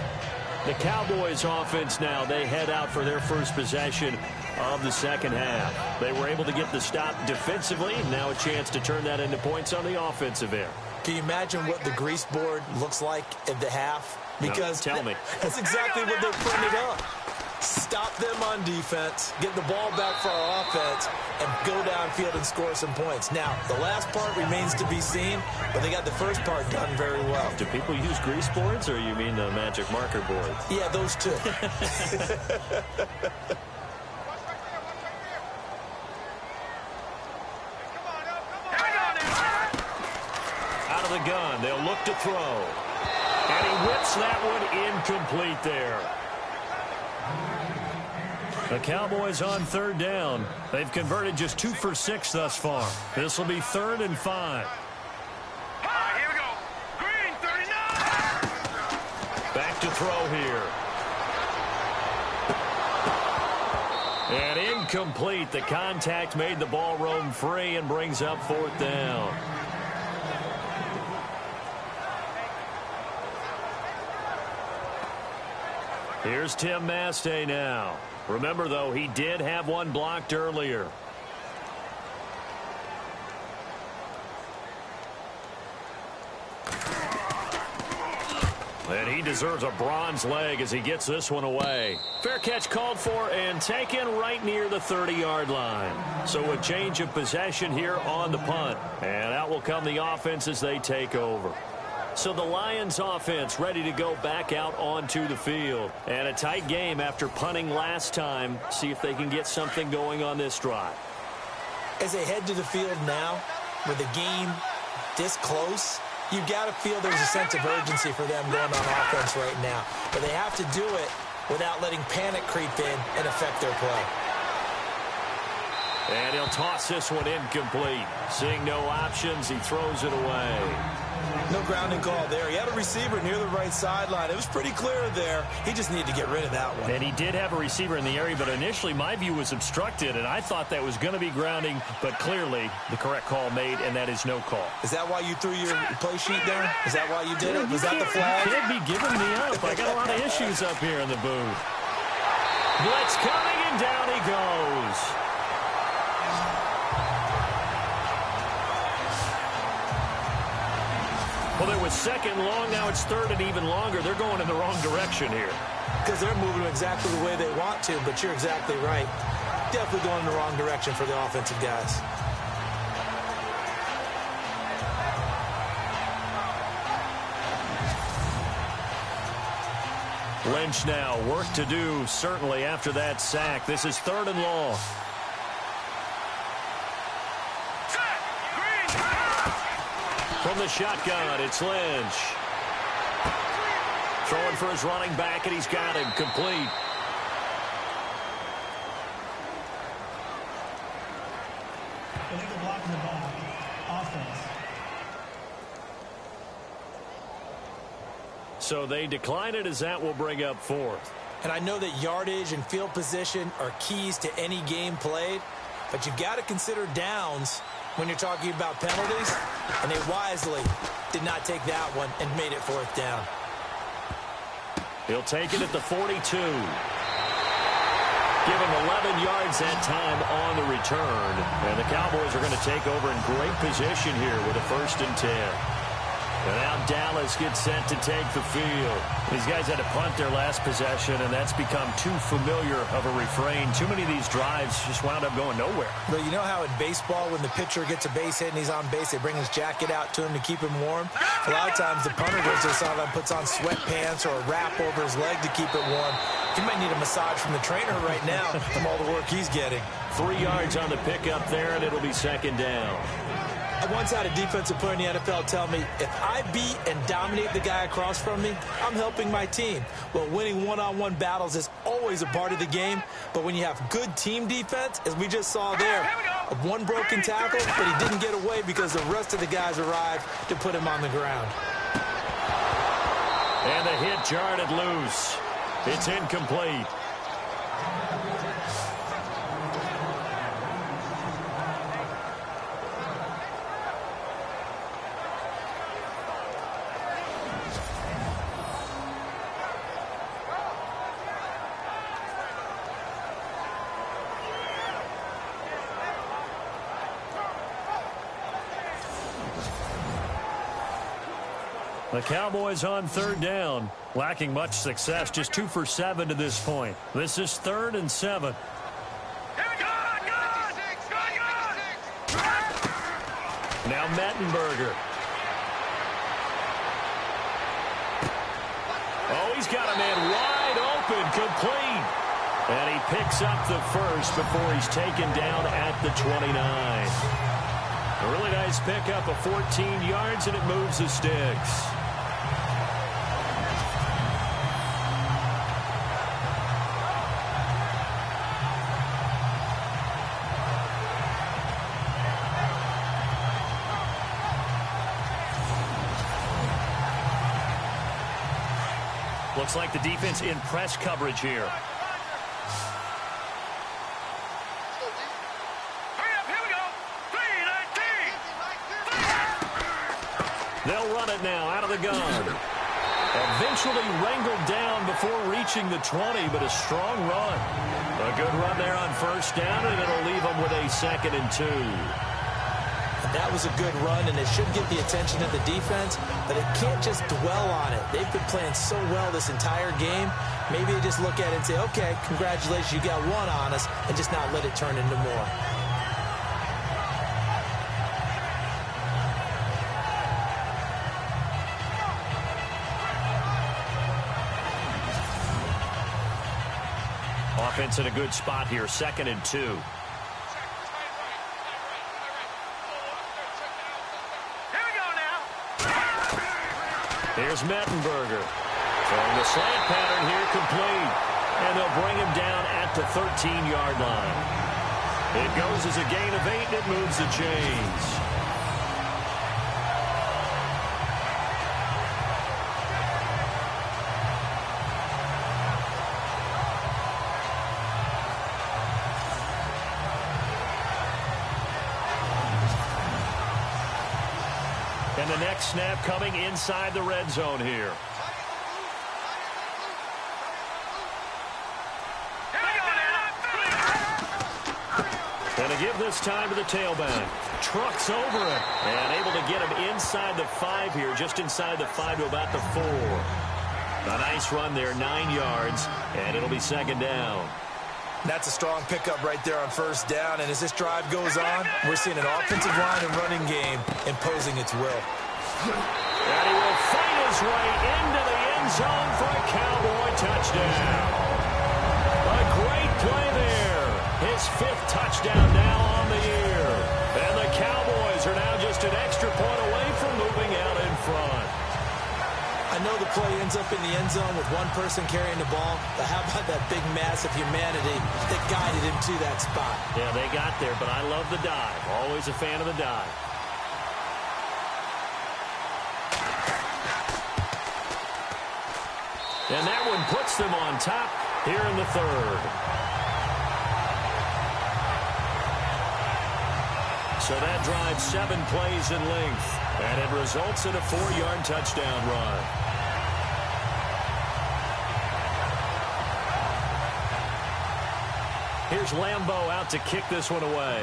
[SPEAKER 2] The Cowboys offense now, they head out for their first possession of the second half. They were able to get the stop defensively. Now a chance to turn that into points on the offensive end.
[SPEAKER 3] Can you imagine what the grease board looks like at the half? Because
[SPEAKER 2] no, tell me.
[SPEAKER 3] That's exactly what they printed up. Stop them on defense, get the ball back for our offense, and go downfield and score some points. Now, the last part remains to be seen, but they got the first part done very well.
[SPEAKER 2] Do people use grease boards, or you mean the magic marker boards?
[SPEAKER 3] Yeah, those two.
[SPEAKER 2] Out of the gun, they'll look to throw. And he whips that one incomplete there. The Cowboys on third down. They've converted just 2 for 6 thus far. This will be 3rd and 5.
[SPEAKER 5] Here we go. Green 39.
[SPEAKER 2] Back to throw here. And incomplete. The contact made the ball roam free and brings up 4th down. Here's Tim Mastay now. Remember, though, he did have one blocked earlier. And he deserves a bronze leg as he gets this one away. Fair catch called for and taken right near the 30-yard line. So a change of possession here on the punt. And out will come the offense as they take over. So the Lions offense ready to go back out onto the field. And a tight game after punting last time. See if they can get something going on this drive.
[SPEAKER 3] As they head to the field now, with the game this close, you've got to feel there's a sense of urgency for them going on offense right now. But they have to do it without letting panic creep in and affect their play.
[SPEAKER 2] And he'll toss this one incomplete. Seeing no options, he throws it away.
[SPEAKER 3] No grounding call there. He had a receiver near the right sideline. It was pretty clear there. He just needed to get rid of that one.
[SPEAKER 2] And he did have a receiver in the area, but initially my view was obstructed, and I thought that was going to be grounding, but clearly the correct call made, and that is no call.
[SPEAKER 3] Is that why you threw your play sheet down? Is that why you did it? Was that the flag?
[SPEAKER 2] You can't be giving me up. I got a lot of issues up here in the booth. Blitz coming, and down he goes. Well, there was second long. Now it's third and even longer. They're going in the wrong direction here.
[SPEAKER 3] Because they're moving exactly the way they want to, but you're exactly right. Definitely going in the wrong direction for the offensive guys.
[SPEAKER 2] Lynch now, work to do, certainly, after that sack. This is third and long. From the shotgun, it's Lynch. Throwing for his running back, and he's got him complete.
[SPEAKER 4] Illegal block in the back. Offense.
[SPEAKER 2] So they decline it as that will bring up fourth.
[SPEAKER 3] And I know that yardage and field position are keys to any game played, but you got to consider downs when you're talking about penalties, and they wisely did not take that one and made it fourth down.
[SPEAKER 2] He'll take it at the 42. Give him 11 yards that time on the return. And the Cowboys are going to take over in great position here with a 1st and 10. And now Dallas gets set to take the field. These guys had to punt their last possession, and that's become too familiar of a refrain. Too many of these drives just wound up going nowhere.
[SPEAKER 3] But you know how in baseball, when the pitcher gets a base hit and he's on base, they bring his jacket out to him to keep him warm? A lot of times the punter goes to the sideline, puts on sweatpants or a wrap over his leg to keep it warm. He might need a massage from the trainer right now from all the work he's getting.
[SPEAKER 2] 3 yards on the pickup there, and it'll be second down.
[SPEAKER 3] I once had a defensive player in the NFL tell me, if I beat and dominate the guy across from me, I'm helping my team. Well, winning one-on-one battles is always a part of the game, but when you have good team defense, as we just saw there, one broken tackle, but he didn't get away because the rest of the guys arrived to put him on the ground.
[SPEAKER 2] And the hit jarred it loose. It's incomplete. The Cowboys on third down, lacking much success, just 2 for 7 to this point. This is 3rd and 7. Now Mettenberger. Oh, he's got a man wide open, complete. And he picks up the first before he's taken down at the 29. A really nice pickup of 14 yards, and it moves the sticks. Looks like the defense in press coverage here. They'll run it now out of the gun. Eventually wrangled down before reaching the 20, but a strong run. A good run there on first down, and it'll leave them with a 2nd and 2.
[SPEAKER 3] That was a good run, and it should get the attention of the defense, but it can't just dwell on it. They've been playing so well this entire game. Maybe they just look at it and say, okay, congratulations, you got one on us, and just not let it turn into more.
[SPEAKER 2] Offense in a good spot here, 2nd and 2. Here's Mettenberger. Throwing the slant pattern here complete. And they'll bring him down at the 13-yard line. It goes as a gain of 8, and it moves the chains. And the next snap coming inside the red zone here. And to give this time to the tailback. Trucks over it. And able to get him inside the 5 here, just inside the 5 to about the 4. A nice run there, 9 yards, and it'll be 2nd down.
[SPEAKER 3] That's a strong pickup right there on 1st down, and as this drive goes on, we're seeing an offensive line and running game imposing its will.
[SPEAKER 2] And he will fight his way into the end zone for a Cowboy touchdown. A great play there. His 5th touchdown now on the year. And the Cowboys are now just an extra point away from moving out in front.
[SPEAKER 3] I know the play ends up in the end zone with one person carrying the ball, but how about that big mass of humanity that guided him to that spot?
[SPEAKER 2] Yeah, they got there, but I love the dive. Always a fan of the dive. And that one puts them on top here in the 3rd. So that drives 7 plays in length, and it results in a 4-yard touchdown run. Here's Lambeau out to kick this one away.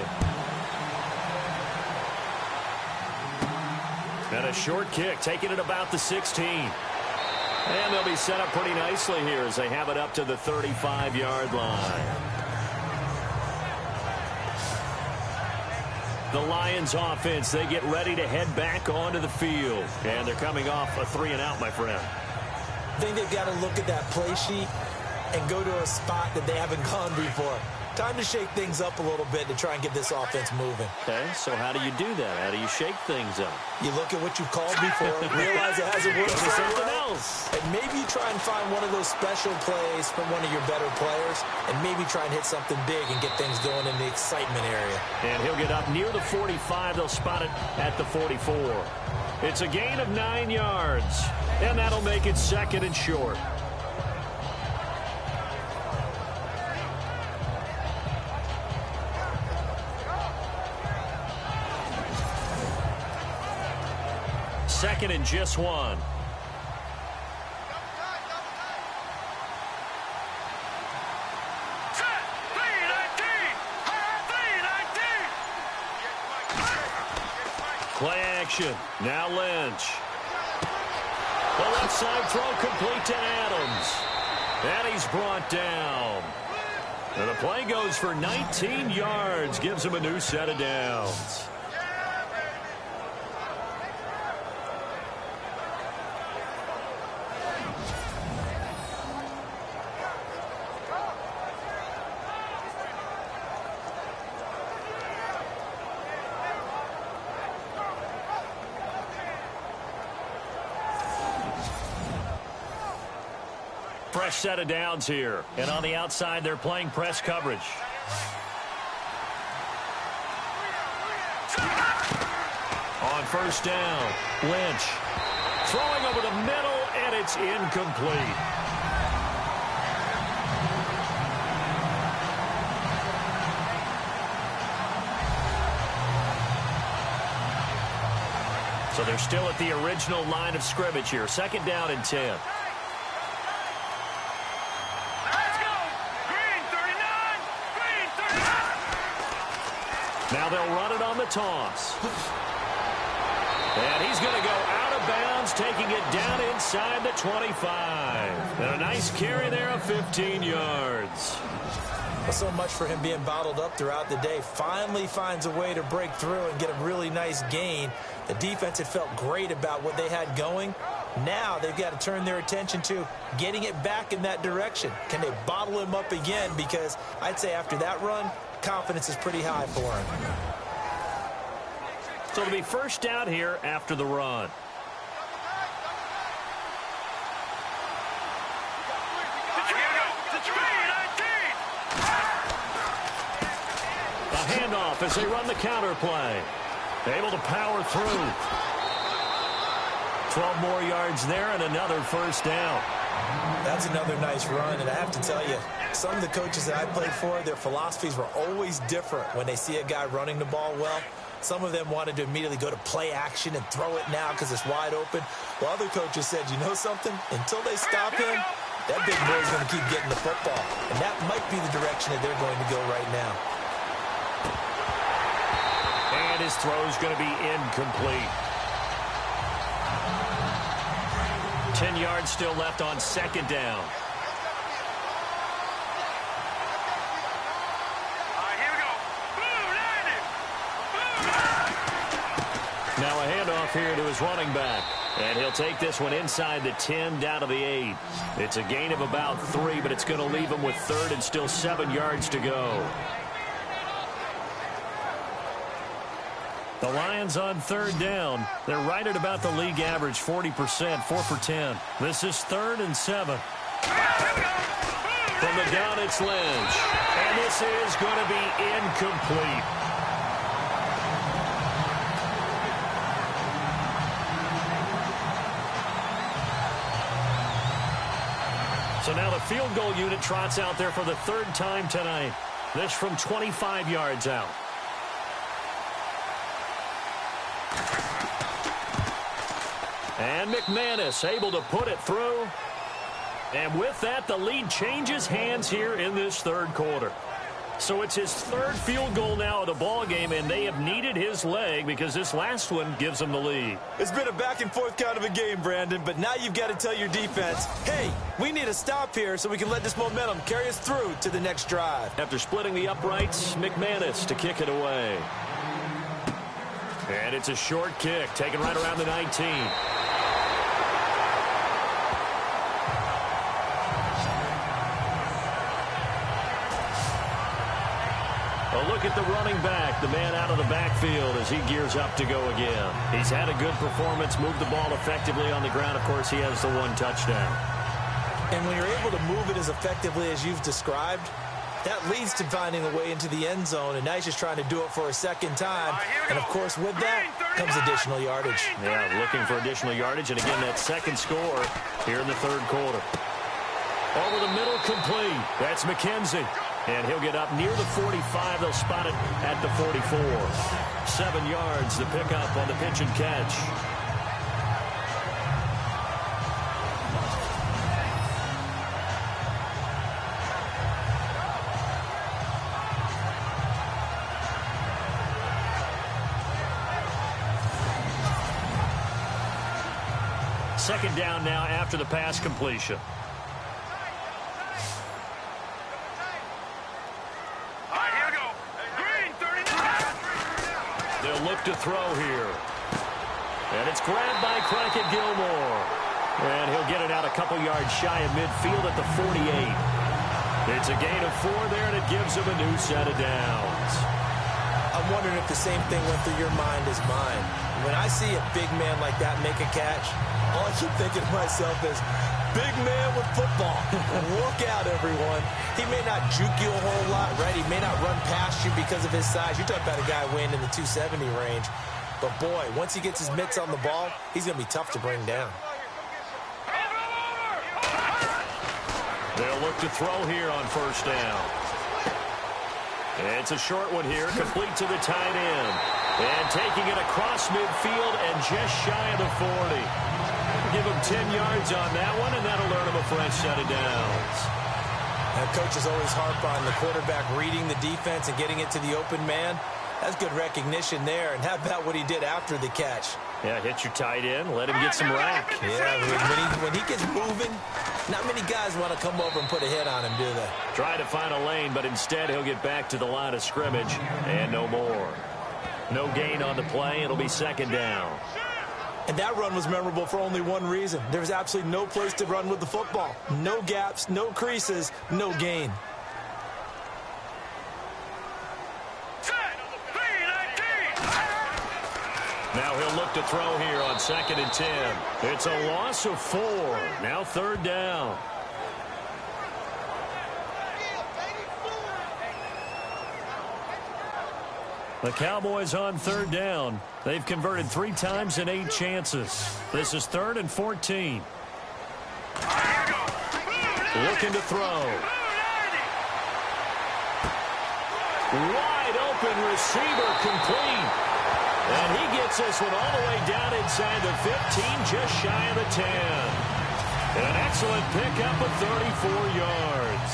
[SPEAKER 2] And a short kick, taking it about the 16. And they'll be set up pretty nicely here as they have it up to the 35-yard line. The Lions offense, they get ready to head back onto the field. And they're coming off a 3-and-out, my friend.
[SPEAKER 3] I think they've got to look at that play sheet and go to a spot that they haven't gone before. Time to shake things up a little bit to try and get this offense moving.
[SPEAKER 2] Okay, so how do you do that? How do you shake things up?
[SPEAKER 3] You look at what you've called before, realize it hasn't worked for
[SPEAKER 2] something else.
[SPEAKER 3] And maybe you try and find one of those special plays from one of your better players, and maybe try and hit something big and get things going in the excitement area.
[SPEAKER 2] And he'll get up near the 45. They'll spot it at the 44. It's a gain of 9 yards, and that'll make it 2nd and short. Second and just 1. Play action. Now Lynch. The left side throw complete to Adams. And he's brought down. And the play goes for 19 yards. Gives him a new set of downs. Fresh set of downs here. And on the outside, they're playing press coverage. On 1st down, Lynch. Throwing over the middle, and it's incomplete. So they're still at the original line of scrimmage here. 2nd down and 10. Now they'll run it on the toss. And he's going to go out of bounds, taking it down inside the 25. And a nice carry there of 15 yards.
[SPEAKER 3] Well, so much for him being bottled up throughout the day. Finally finds a way to break through and get a really nice gain. The defense had felt great about what they had going. Now they've got to turn their attention to getting it back in that direction. Can they bottle him up again? Because I'd say after that run, confidence is pretty high for him.
[SPEAKER 2] So it'll be first down here after the run. A handoff as they run the counter play. Able to power through. 12 more yards there and another first down.
[SPEAKER 3] That's another nice run, and I have to tell you, some of the coaches that I played for, their philosophies were always different when they see a guy running the ball well. Some of them wanted to immediately go to play action and throw it now because it's wide open. While other coaches said, you know something? Until they stop him, that big boy's going to keep getting the football. And that might be the direction that they're going to go right now.
[SPEAKER 2] And his throw's going to be incomplete. 10 yards still left on second down. Now a handoff here to his running back. And he'll take this one inside the 10 down to the 8. It's a gain of about 3, but it's going to leave him with third and still 7 yards to go. The Lions on third down. They're right at about the league average, 40%, 4 for 10. This is 3rd and 7. From the gun, it's Lynch. And this is going to be incomplete. So now the field goal unit trots out there for the 3rd time tonight. This from 25 yards out. And McManus able to put it through. And with that, the lead changes hands here in this 3rd quarter. So it's his 3rd field goal now of the ball game, and they have needed his leg because this last one gives them the lead.
[SPEAKER 3] It's been a back-and-forth kind of a game, Brandon, but now you've got to tell your defense, hey, we need a stop here so we can let this momentum carry us through to the next drive.
[SPEAKER 2] After splitting the uprights, McManus to kick it away. And it's a short kick, taken right around the 19. A look at the running back, the man out of the backfield as he gears up to go again. He's had a good performance, moved the ball effectively on the ground. Of course, he has the 1 touchdown.
[SPEAKER 3] And when you're able to move it as effectively as you've described, that leads to finding a way into the end zone, and now he's just trying to do it for a 2nd time. And, of course, with that comes additional yardage.
[SPEAKER 2] Yeah, looking for additional yardage, and again, that 2nd score here in the 3rd quarter. Over the middle, complete. That's McKenzie. And he'll get up near the 45. They'll spot it at the 44. 7 yards to pick up on the pitch and catch. Second down now after the pass completion. They'll look to throw here. And it's grabbed by Crockett Gilmore. And he'll get it out a couple yards shy of midfield at the 48. It's a gain of 4 there, and it gives him a new set of downs.
[SPEAKER 3] I'm wondering if the same thing went through your mind as mine. When I see a big man like that make a catch, all I keep thinking to myself is, big man with football. Look out, everyone. He may not juke you a whole lot, right? He may not run past you because of his size. You're talking about a guy weighing in the 270 range. But, boy, once he gets his mitts on the ball, he's going to be tough to bring down.
[SPEAKER 2] They'll look to throw here on first down. It's a short one here, complete to the tight end. And taking it across midfield and just shy of the 40. Give him 10 yards on that one, and that'll earn him a fresh set of downs.
[SPEAKER 3] Now, coaches always harp on the quarterback reading the defense and getting it to the open man. That's good recognition there. And how about what he did after the catch?
[SPEAKER 2] Yeah, hit your tight end, let him get some rack.
[SPEAKER 3] Yeah, when he gets moving, not many guys want to come over and put a hit on him, do they?
[SPEAKER 2] Try to find a lane, but instead he'll get back to the line of scrimmage and no more. No gain on the play. It'll be second down.
[SPEAKER 3] And that run was memorable for only one reason. There was absolutely no place to run with the football. No gaps, no creases, no gain.
[SPEAKER 2] Now he'll look to throw here on 2nd and 10. It's a loss of 4. Now 3rd down. The Cowboys on 3rd down. They've converted 3 times in 8 chances. This is 3rd and 14. Looking to throw. Wide open receiver complete. And he gets this one all the way down inside the 15, just shy of the 10. And an excellent pickup of 34 yards.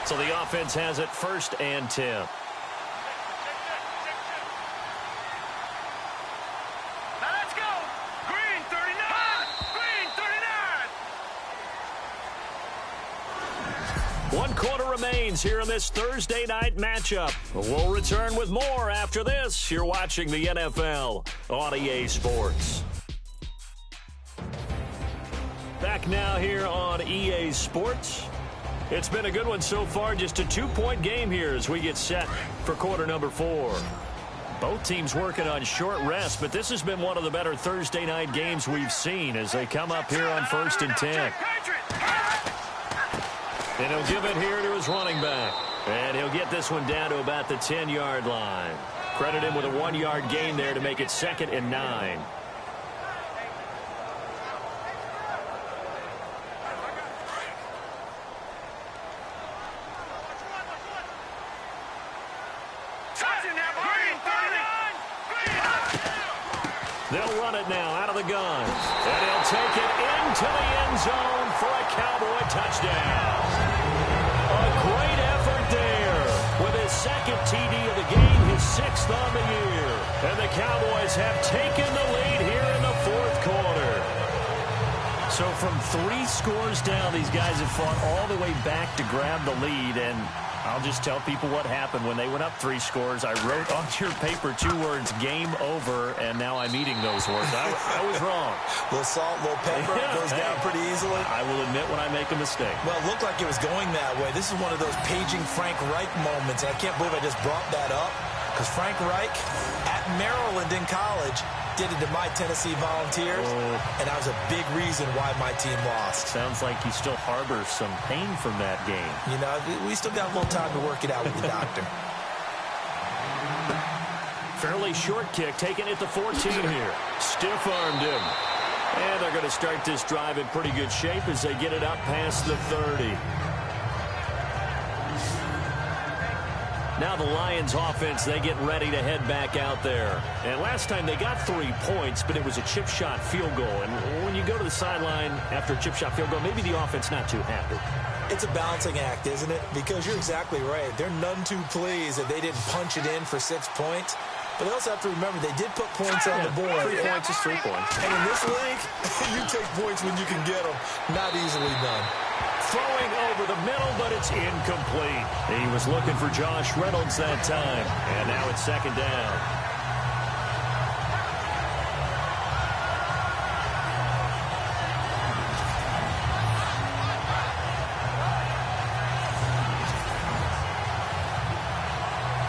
[SPEAKER 2] So the offense has it 1st and 10. One quarter remains here in this Thursday night matchup. We'll return with more after this. You're watching the NFL on EA Sports. Back now here on EA Sports. It's been a good one so far. Just a 2-point game here as we get set for quarter number 4. Both teams working on short rest, but this has been one of the better Thursday night games we've seen as they come up here on 1st and 10. And he'll give it here to his running back. And he'll get this one down to about the 10-yard line. Credit him with a 1-yard gain there to make it 2nd and 9. They'll run it now out of the gun. And he'll take it into the end zone for a Cowboy touchdown. A great effort there with his 2nd TD of the game, his 6th on the year. And the Cowboys have taken the lead here in the 4th quarter. So from 3 scores down, these guys have fought all the way back to grab the lead. And I'll just tell people what happened when they went up 3 scores. I wrote on your paper 2 words, game over, and now I'm eating those words. I was wrong.
[SPEAKER 3] A little salt, a little pepper, goes down pretty easily.
[SPEAKER 2] I will admit when I make a mistake.
[SPEAKER 3] Well, it looked like it was going that way. This is one of those paging Frank Reich moments, and I can't believe I just brought that up, because Frank Reich at Maryland in college did it to my Tennessee Volunteers, and that was a big reason why my team lost.
[SPEAKER 2] Sounds like you still harbor some pain from that game.
[SPEAKER 3] You know, we still got a little time to work it out with the doctor.
[SPEAKER 2] Fairly short kick, taking it to 14 here. Stiff-armed him. And they're going to start this drive in pretty good shape as they get it up past the 30. Now the Lions offense, they get ready to head back out there. And last time they got 3 points, but it was a chip shot field goal. And when you go to the sideline after a chip shot field goal, maybe the offense not too happy.
[SPEAKER 3] It's a balancing act, isn't it? Because you're exactly right. They're none too pleased that they didn't punch it in for 6 points. But they also have to remember they did put points on the board.
[SPEAKER 2] 3 points is 3 points.
[SPEAKER 3] And in this league, you take points when you can get them. Not easily done.
[SPEAKER 2] Throwing over the middle, but it's incomplete. He was looking for Josh Reynolds that time. And now it's 2nd down.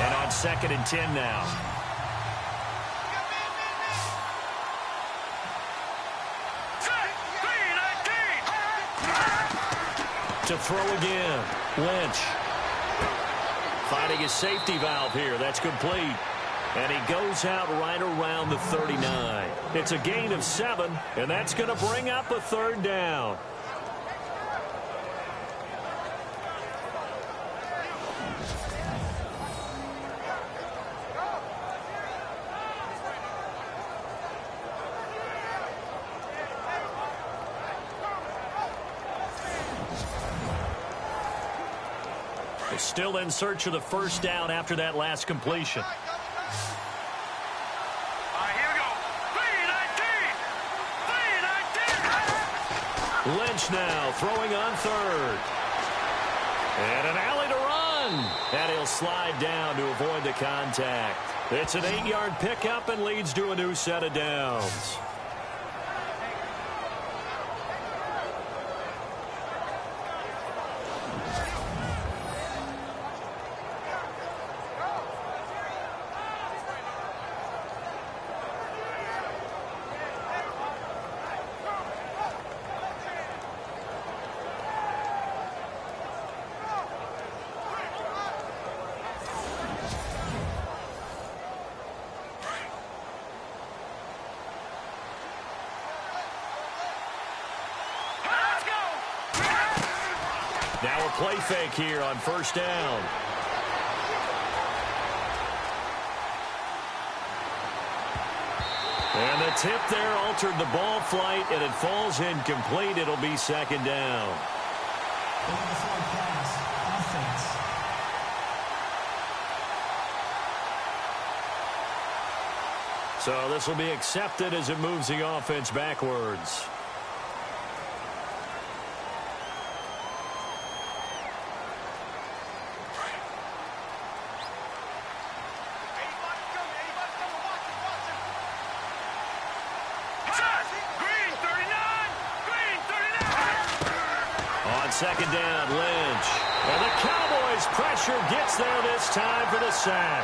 [SPEAKER 2] And on 2nd and 10 now. To throw again. Lynch. Finding his safety valve here. That's complete. And he goes out right around the 39. It's a gain of 7, and that's going to bring up a 3rd down. Still in search of the first down after that last completion.
[SPEAKER 5] Here we go. 3-19.
[SPEAKER 2] Lynch now throwing on third. And an alley to run. And he'll slide down to avoid the contact. It's an 8-yard pickup and leads to a new set of downs. Now a play fake here on first down. And the tip there altered the ball flight, and it falls incomplete. It'll be second down.
[SPEAKER 4] Pass, offense.
[SPEAKER 2] So this will be accepted as it moves the offense backwards. Second down, Lynch. And the Cowboys' pressure gets there this time for the sack.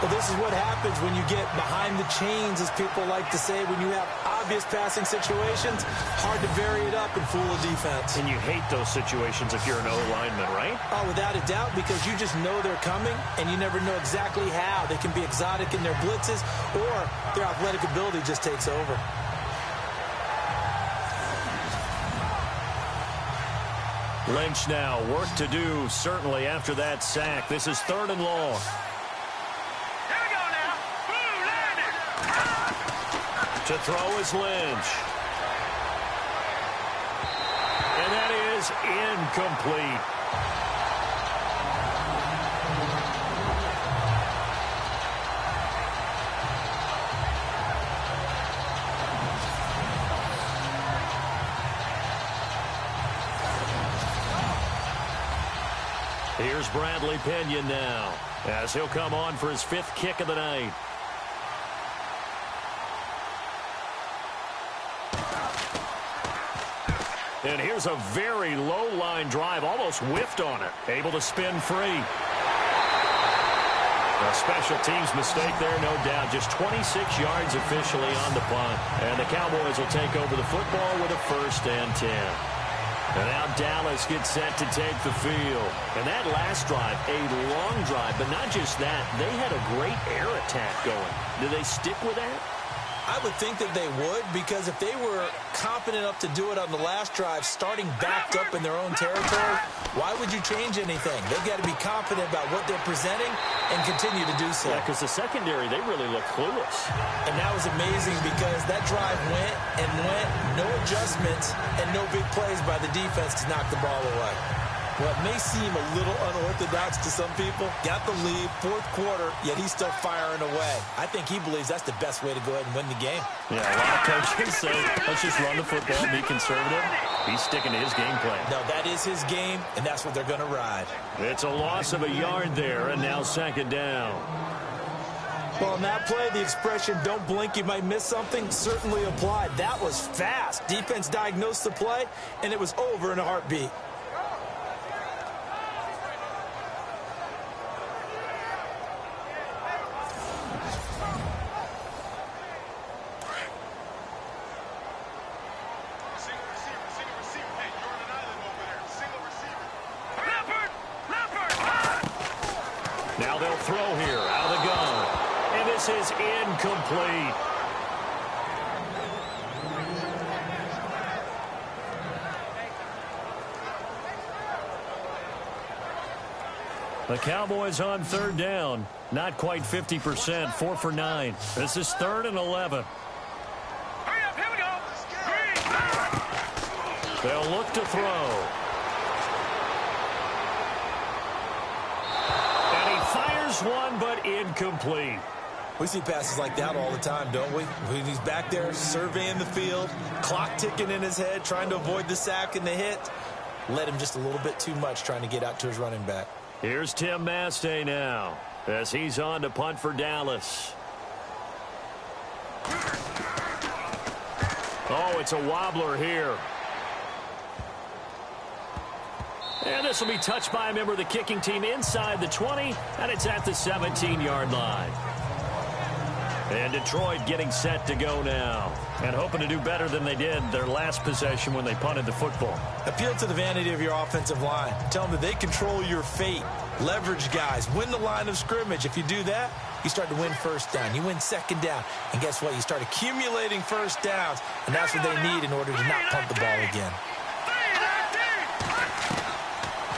[SPEAKER 3] Well, this is what happens when you get behind the chains, as people like to say, when you have obvious passing situations. Hard to vary it up and fool a defense.
[SPEAKER 2] And you hate those situations if you're an O-lineman, right?
[SPEAKER 3] Oh, without a doubt, because you just know they're coming, and you never know exactly how. They can be exotic in their blitzes, or their athletic ability just takes over.
[SPEAKER 2] Lynch now, work to do, certainly, after that sack. This is third and long.
[SPEAKER 5] Here we go now. Boom, landed.
[SPEAKER 2] To throw is Lynch. And that is incomplete. Here's Bradley Pinion now, as he'll come on for his 5th kick of the night. And here's a very low line drive, almost whiffed on it, able to spin free. A special teams mistake there, no doubt. Just 26 yards officially on the punt. And the Cowboys will take over the football with a 1st and 10. And now Dallas gets set to take the field. And that last drive, a long drive, but not just that. They had a great air attack going. Do they stick with that?
[SPEAKER 3] I would think that they would, because if they were competent enough to do it on the last drive, starting backed up in their own territory, why would you change anything? They've got to be confident about what they're presenting and continue to do so.
[SPEAKER 2] Yeah, because the secondary, they really look clueless.
[SPEAKER 3] And that was amazing, because that drive went and went, no adjustments, and no big plays by the defense to knock the ball away. Well, it may seem a little unorthodox to some people. Got the lead, 4th quarter, yet he's still firing away. I think he believes that's the best way to go ahead and win the game.
[SPEAKER 2] Yeah, a lot of coaches say, let's just run the football, be conservative. He's sticking to his game plan.
[SPEAKER 3] No, that is his game, and that's what they're going to ride.
[SPEAKER 2] It's a loss of a yard there, and now 2nd down.
[SPEAKER 3] Well, on that play, the expression, don't blink, you might miss something, certainly applied. That was fast. Defense diagnosed the play, and it was over in a heartbeat.
[SPEAKER 2] Now they'll throw here out of the gun. And this is incomplete. The Cowboys on 3rd down. Not quite 50%, 4 for 9. This is 3rd and 11.
[SPEAKER 5] Hurry up, here we go. Green.
[SPEAKER 2] They'll look to throw. Fires one, but incomplete.
[SPEAKER 3] We see passes like that all the time, don't we? He's back there surveying the field, clock ticking in his head, trying to avoid the sack and the hit. Led him just a little bit too much trying to get out to his running back.
[SPEAKER 2] Here's Tim Mastay now as he's on to punt for Dallas. Oh, it's a wobbler here. And this will be touched by a member of the kicking team inside the 20, and it's at the 17-yard line. And Detroit getting set to go now and hoping to do better than they did their last possession when they punted the football.
[SPEAKER 3] Appeal to the vanity of your offensive line. Tell them that they control your fate. Leverage guys. Win the line of scrimmage. If you do that, you start to win first down. You win second down. And guess what? You start accumulating first downs, and that's what they need in order to not punt the ball again.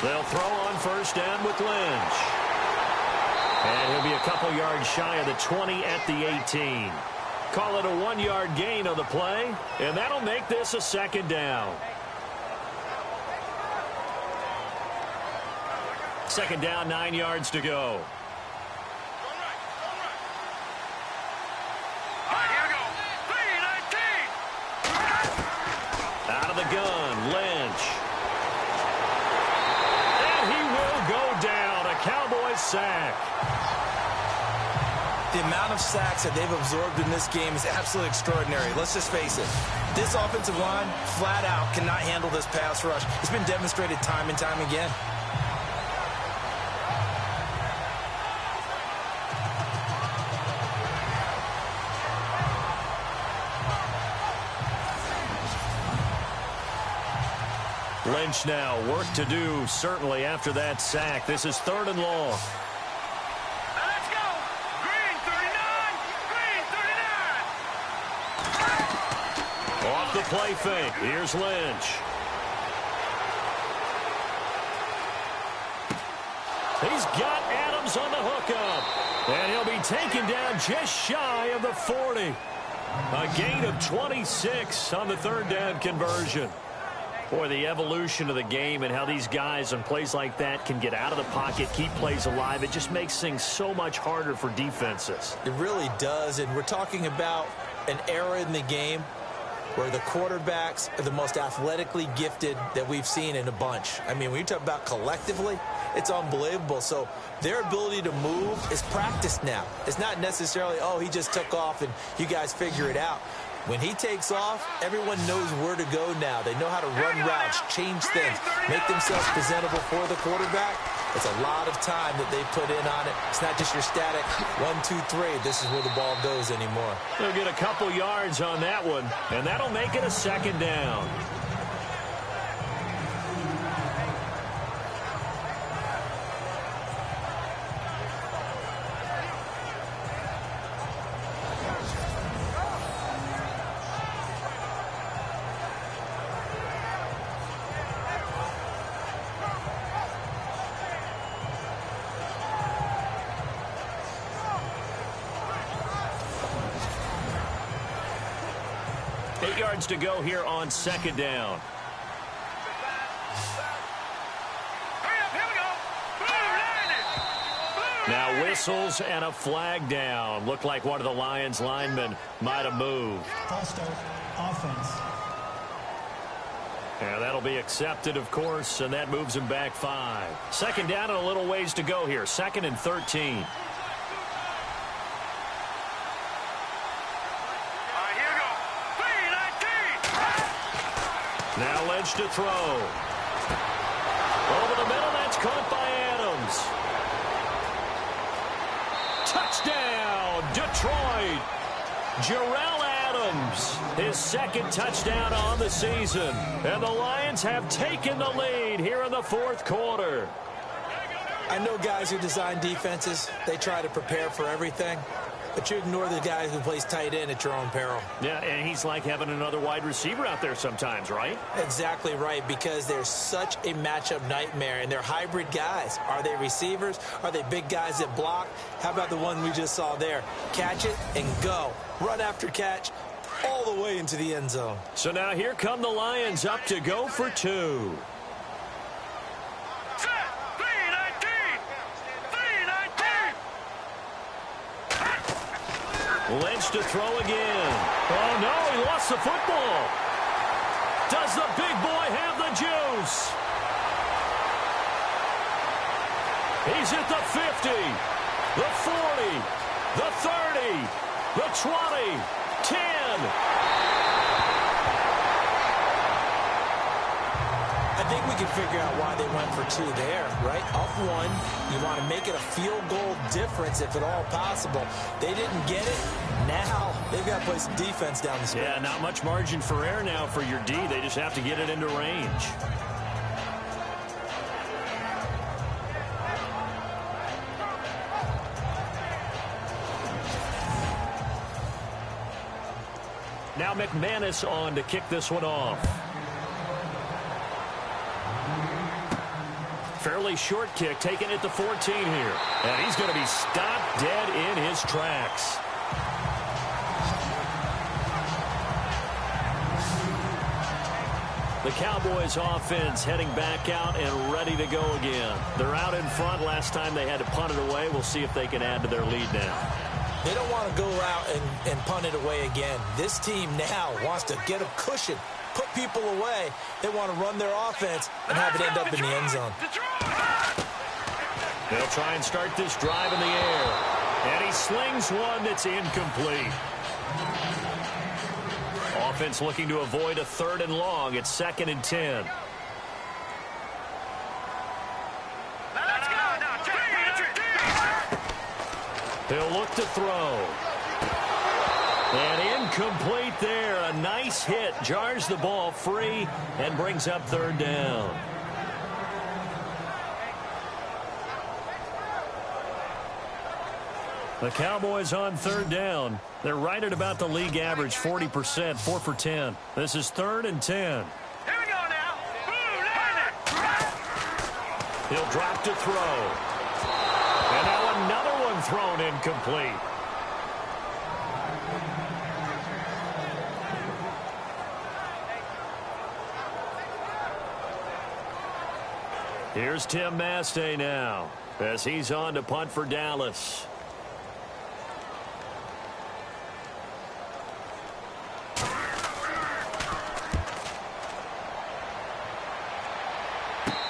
[SPEAKER 2] They'll throw on first down with Lynch. And he'll be a couple yards shy of the 20 at the 18. Call it a 1-yard gain on the play, and that'll make this a second down. Second down, 9 yards to go. Out of the gun, Lynch. And he will go down. A Cowboys sack.
[SPEAKER 3] The amount of sacks that they've absorbed in this game is absolutely extraordinary. Let's just face it. This offensive line, flat out, cannot handle this pass rush. It's been demonstrated time and time again.
[SPEAKER 2] Lynch now, work to do, certainly, after that sack. This is 3rd and long.
[SPEAKER 5] Let's go! Green 39! Green 39!
[SPEAKER 2] Off the play fake. Here's Lynch. He's got Adams on the hookup. And he'll be taken down just shy of the 40. A gain of 26 on the 3rd down conversion. Boy, the evolution of the game and how these guys on plays like that can get out of the pocket, keep plays alive, it just makes things so much harder for defenses.
[SPEAKER 3] It really does, and we're talking about an era in the game where the quarterbacks are the most athletically gifted that we've seen in a bunch. I mean, when you talk about collectively, it's unbelievable. So their ability to move is practiced now. It's not necessarily, oh, he just took off and you guys figure it out. When he takes off, everyone knows where to go now. They know how to run routes, change things, make themselves presentable for the quarterback. It's a lot of time that they put in on it. It's not just your static 1, 2, 3. This is where the ball goes anymore.
[SPEAKER 2] They'll get a couple yards on that one, and that'll make it a second down. To go here on second down. Now whistles and a flag down. Looked like one of the Lions linemen might have moved.
[SPEAKER 4] False start, offense.
[SPEAKER 2] And that'll be accepted, of course, and that moves him back 5. Second down and a little ways to go here. 2nd and 13. Now Lynch to throw. Over the middle, that's caught by Adams. Touchdown, Detroit. Jarrell Adams, his 2nd touchdown on the season. And the Lions have taken the lead here in the 4th quarter.
[SPEAKER 3] I know guys who design defenses, they try to prepare for everything. But you ignore the guy who plays tight end at your own peril.
[SPEAKER 2] Yeah, and he's like having another wide receiver out there sometimes, right?
[SPEAKER 3] Exactly right, because they're such a matchup nightmare, and they're hybrid guys. Are they receivers? Are they big guys that block? How about the one we just saw there? Catch it and go. Run after catch all the way into the end zone.
[SPEAKER 2] So now here come the Lions up to go for 2. Lynch to throw again. Oh, no, he lost the football. Does the big boy have the juice? He's at the 50, the 40, the 30, the 20, 10.
[SPEAKER 3] I think we can figure out why they went for two there, right? Up one, you want to make it a field goal difference if at all possible. They didn't get it. Now they've got to play some defense down the stretch.
[SPEAKER 2] Yeah, not much margin for error now for your D. They just have to get it into range. Now McManus on to kick this one off. Fairly short kick, taking it to 14 here. And he's going to be stopped dead in his tracks. The Cowboys offense heading back out and ready to go again. They're out in front. Last time they had to punt it away. We'll see if they can add to their lead now.
[SPEAKER 3] They don't want to go out and punt it away again. This team now wants to get a cushion, put people away. They want to run their offense and have it end up in the end zone.
[SPEAKER 2] They'll try and start this drive in the air. And he slings one that's incomplete. Offense looking to avoid a 3rd and long. It's 2nd and 10. He'll look to throw. And incomplete there. A nice hit. Jars the ball free and brings up 3rd down. The Cowboys on 3rd down. They're right at about the league average, 40%, 4 for 10. This is 3rd and 10.
[SPEAKER 5] Here we go now.
[SPEAKER 2] He'll drop to throw. And now another one thrown incomplete. Here's Tim Mastay now as he's on to punt for Dallas.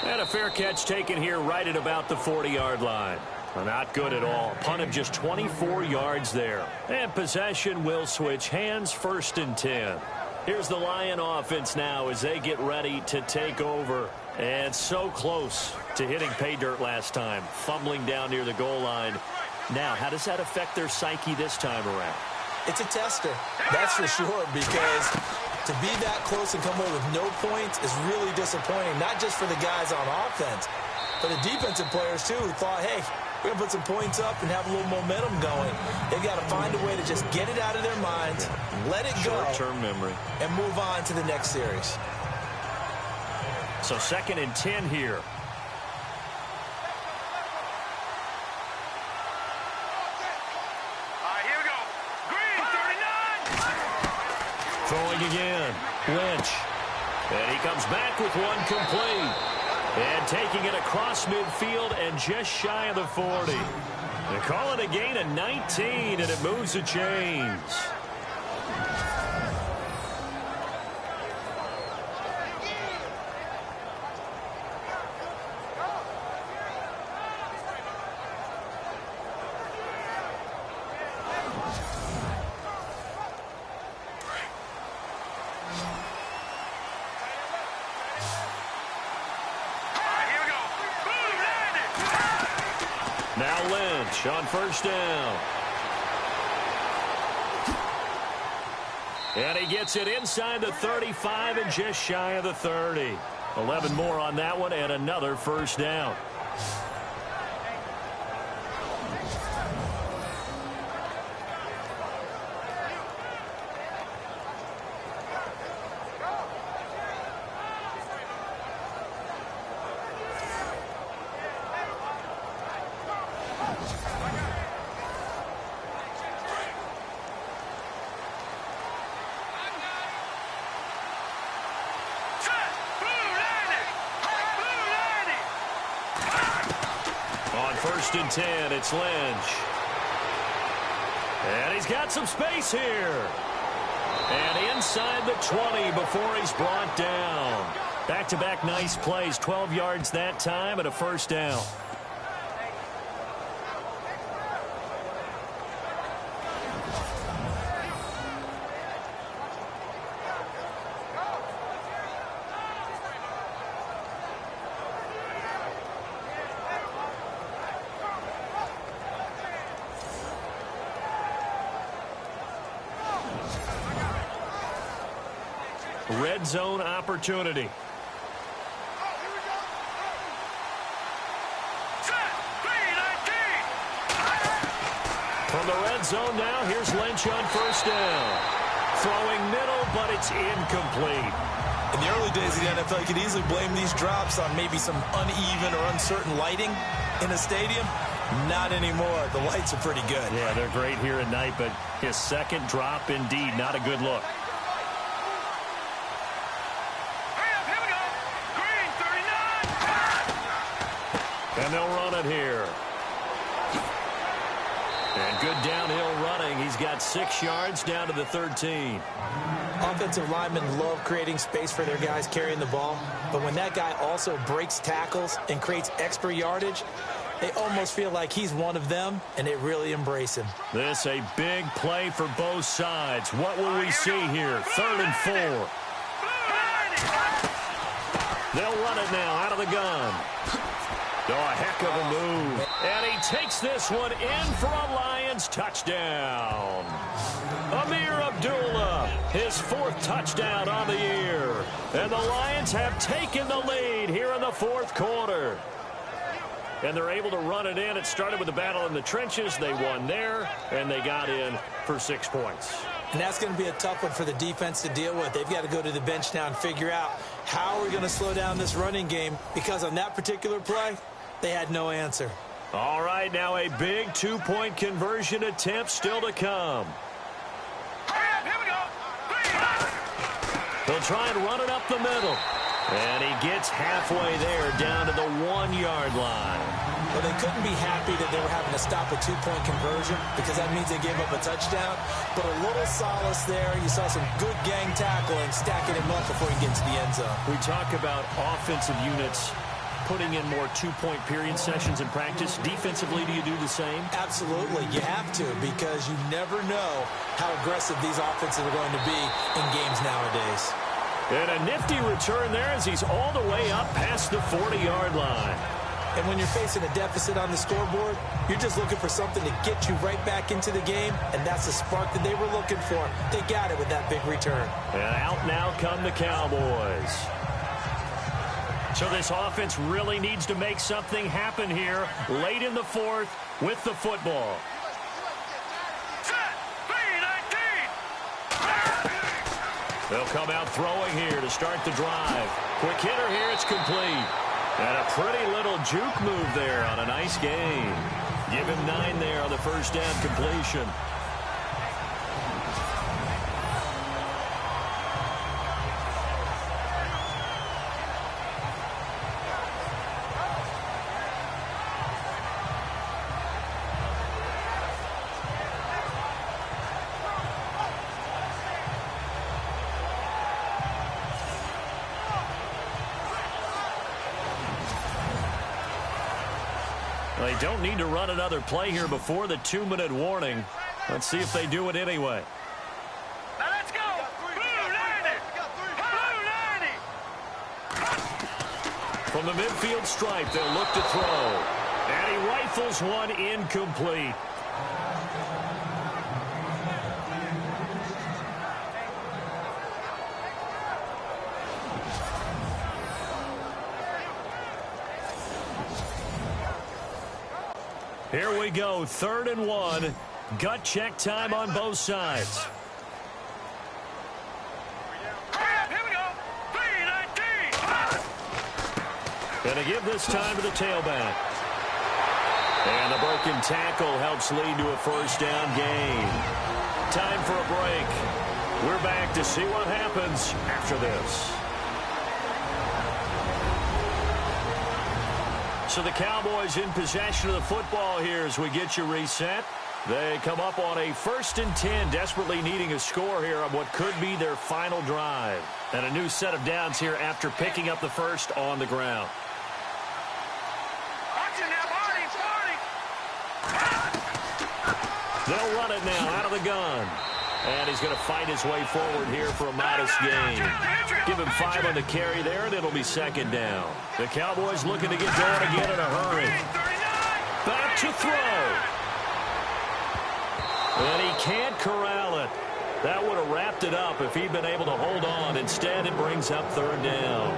[SPEAKER 2] And a fair catch taken here right at about the 40-yard line. Not good at all. Punt of just 24 yards there. And possession will switch hands, 1st and 10. Here's the Lion offense now as they get ready to take over. And so close to hitting pay dirt last time. Fumbling down near the goal line. Now, how does that affect their psyche this time around?
[SPEAKER 3] It's a tester, that's for sure, because to be that close and come away with no points is really disappointing, not just for the guys on offense, but the defensive players, too, who thought, hey, we're going to put some points up and have a little momentum going. They've got to find a way to just get it out of their minds, let it go,
[SPEAKER 2] short-term memory,
[SPEAKER 3] and move on to the next series.
[SPEAKER 2] So 2nd and 10 here.
[SPEAKER 5] Here we go. Green, 39.
[SPEAKER 2] Throwing again. Lynch. And he comes back with one complete. And taking it across midfield and just shy of the 40. They call it a gain of 19, and it moves the chains. Now Lynch on 1st down. And he gets it inside the 35 and just shy of the 30. 11 more on that one and another 1st down. On 1st and 10, it's Lynch. And he's got some space here. And inside the 20 before he's brought down. Back-to-back nice plays, 12 yards that time and a first down. Red zone opportunity. From the red zone now, here's Lynch on first down. Throwing middle, but it's incomplete.
[SPEAKER 3] In the early days of the NFL, you could easily blame these drops on maybe some uneven or uncertain lighting in a stadium. Not anymore. The lights are pretty good.
[SPEAKER 2] Yeah, they're great here at night, but his second drop, indeed, not a good look. And they'll run it here. And good downhill running. He's got 6 yards down to the 13.
[SPEAKER 3] Offensive linemen love creating space for their guys carrying the ball. But when that guy also breaks tackles and creates extra yardage, they almost feel like he's one of them, and they really embrace him.
[SPEAKER 2] This a big play for both sides. What will we see here? 3rd and 4. They'll run it now out of the gun. Oh, a heck of a move. And he takes this one in for a Lions touchdown. Amir Abdullah, his 4th touchdown on the year. And the Lions have taken the lead here in the 4th quarter. And they're able to run it in. It started with a battle in the trenches. They won there, and they got in for 6 points.
[SPEAKER 3] And that's going to be a tough one for the defense to deal with. They've got to go to the bench now and figure out how we're going to slow down this running game, because on that particular play, they had no answer.
[SPEAKER 2] All right, now a big 2-point conversion attempt still to come.
[SPEAKER 5] Here we go.
[SPEAKER 2] They'll try and run it up the middle. And he gets halfway there down to the 1-yard line.
[SPEAKER 3] Well, they couldn't be happy that they were having to stop a 2-point conversion, because that means they gave up a touchdown. But a little solace there. You saw some good gang tackling, stacking him up before he gets to the end zone.
[SPEAKER 2] We talk about offensive units putting in more 2-point period sessions in practice. Defensively, do you do the same?
[SPEAKER 3] Absolutely. You have to, because you never know how aggressive these offenses are going to be in games nowadays.
[SPEAKER 2] And a nifty return there as he's all the way up past the 40-yard line.
[SPEAKER 3] And when you're facing a deficit on the scoreboard, you're just looking for something to get you right back into the game, and that's the spark that they were looking for. They got it with that big return.
[SPEAKER 2] And out now come the Cowboys. So this offense really needs to make something happen here late in the 4th with the football. They'll come out throwing here to start the drive. Quick hitter here, it's complete. And a pretty little juke move there on a nice game. Give him 9 there on the first down completion. They don't need to run another play here before the 2-minute warning. Let's see if they do it anyway.
[SPEAKER 5] Now let's go. Blue 90. Blue 90.
[SPEAKER 2] From the midfield stripe, they'll look to throw. And he rifles one incomplete. Here we go, 3rd and 1. Gut check time on both sides.
[SPEAKER 5] Here we go. 3-19.
[SPEAKER 2] And to give this time to the tailback. And the broken tackle helps lead to a first down gain. Time for a break. We're back to see what happens after this. So the Cowboys in possession of the football here as we get you reset. They come up on a 1st and 10, desperately needing a score here on what could be their final drive. And a new set of downs here after picking up the first on the ground. They'll run it now out of the gun. And he's going to fight his way forward here for a modest gain. Give him 5 on the carry there, and it'll be 2nd down. The Cowboys looking to get going again in a hurry. Back to throw. And he can't corral it. That would have wrapped it up if he'd been able to hold on. Instead, it brings up 3rd down.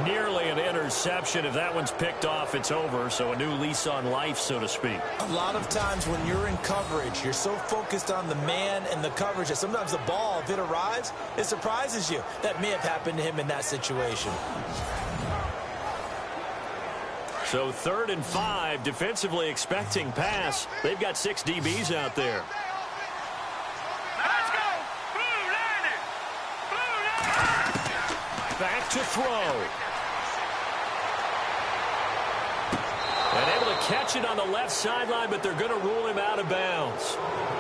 [SPEAKER 2] Nearly an interception. If that one's picked off, it's over. So a new lease on life, so to speak.
[SPEAKER 3] A lot of times when you're in coverage, you're so focused on the man and the coverage that sometimes the ball, if it arrives, it surprises you. That may have happened to him in that situation.
[SPEAKER 2] So 3rd and 5, defensively expecting pass. They've got 6 DBs out there.
[SPEAKER 5] Let's go! Blue line it! Blue line!
[SPEAKER 2] Back to throw. And able to catch it on the left sideline, but they're going to rule him out of bounds.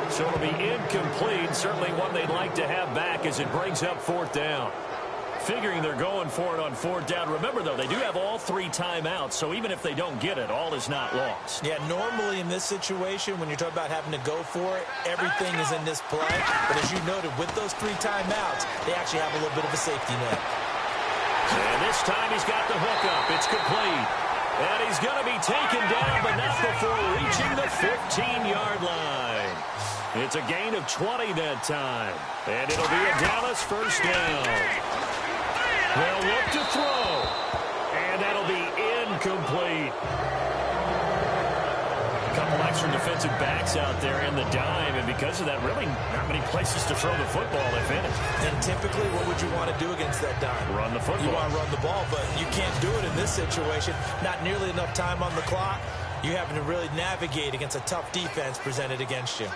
[SPEAKER 2] So it'll be incomplete. Certainly one they'd like to have back as it brings up 4th down. Figuring they're going for it on 4th down. Remember, though, they do have all 3 timeouts, so even if they don't get it, all is not lost.
[SPEAKER 3] Yeah, normally in this situation, when you're talking about having to go for it, everything is in this play. But as you noted, with those 3 timeouts, they actually have a little bit of a safety net.
[SPEAKER 2] And this time he's got the hook up. It's complete. And he's going to be taken down, but not before reaching the 15-yard line. It's a gain of 20 that time. And it'll be a Dallas 1st down. They'll look to throw. And that'll be incomplete. A couple extra defensive backs out there in the dime, and because of that, really not many places to throw the football, if any.
[SPEAKER 3] And typically, what would you want to do against that dime?
[SPEAKER 2] Run the football.
[SPEAKER 3] You want to run the ball, but you can't do it in this situation. Not nearly enough time on the clock. You're having to really navigate against a tough defense presented against you.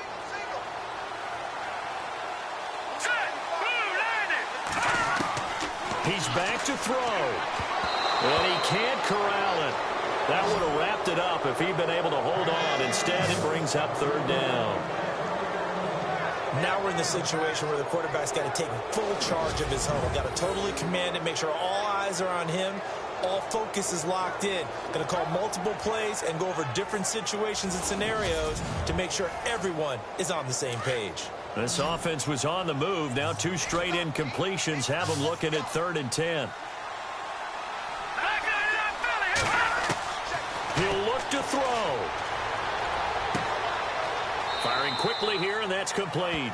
[SPEAKER 2] He's back to throw. And he can't corral it. That would have wrapped it up if he'd been able to hold on. Instead, it brings up 3rd down.
[SPEAKER 3] Now we're in the situation where the quarterback's got to take full charge of his huddle. Got to totally command it, make sure all eyes are on him. All focus is locked in. Going to call multiple plays and go over different situations and scenarios to make sure everyone is on the same page.
[SPEAKER 2] This offense was on the move. Now 2 straight incompletions have them looking at 3rd and 10. He'll look to throw. Firing quickly here, and that's complete.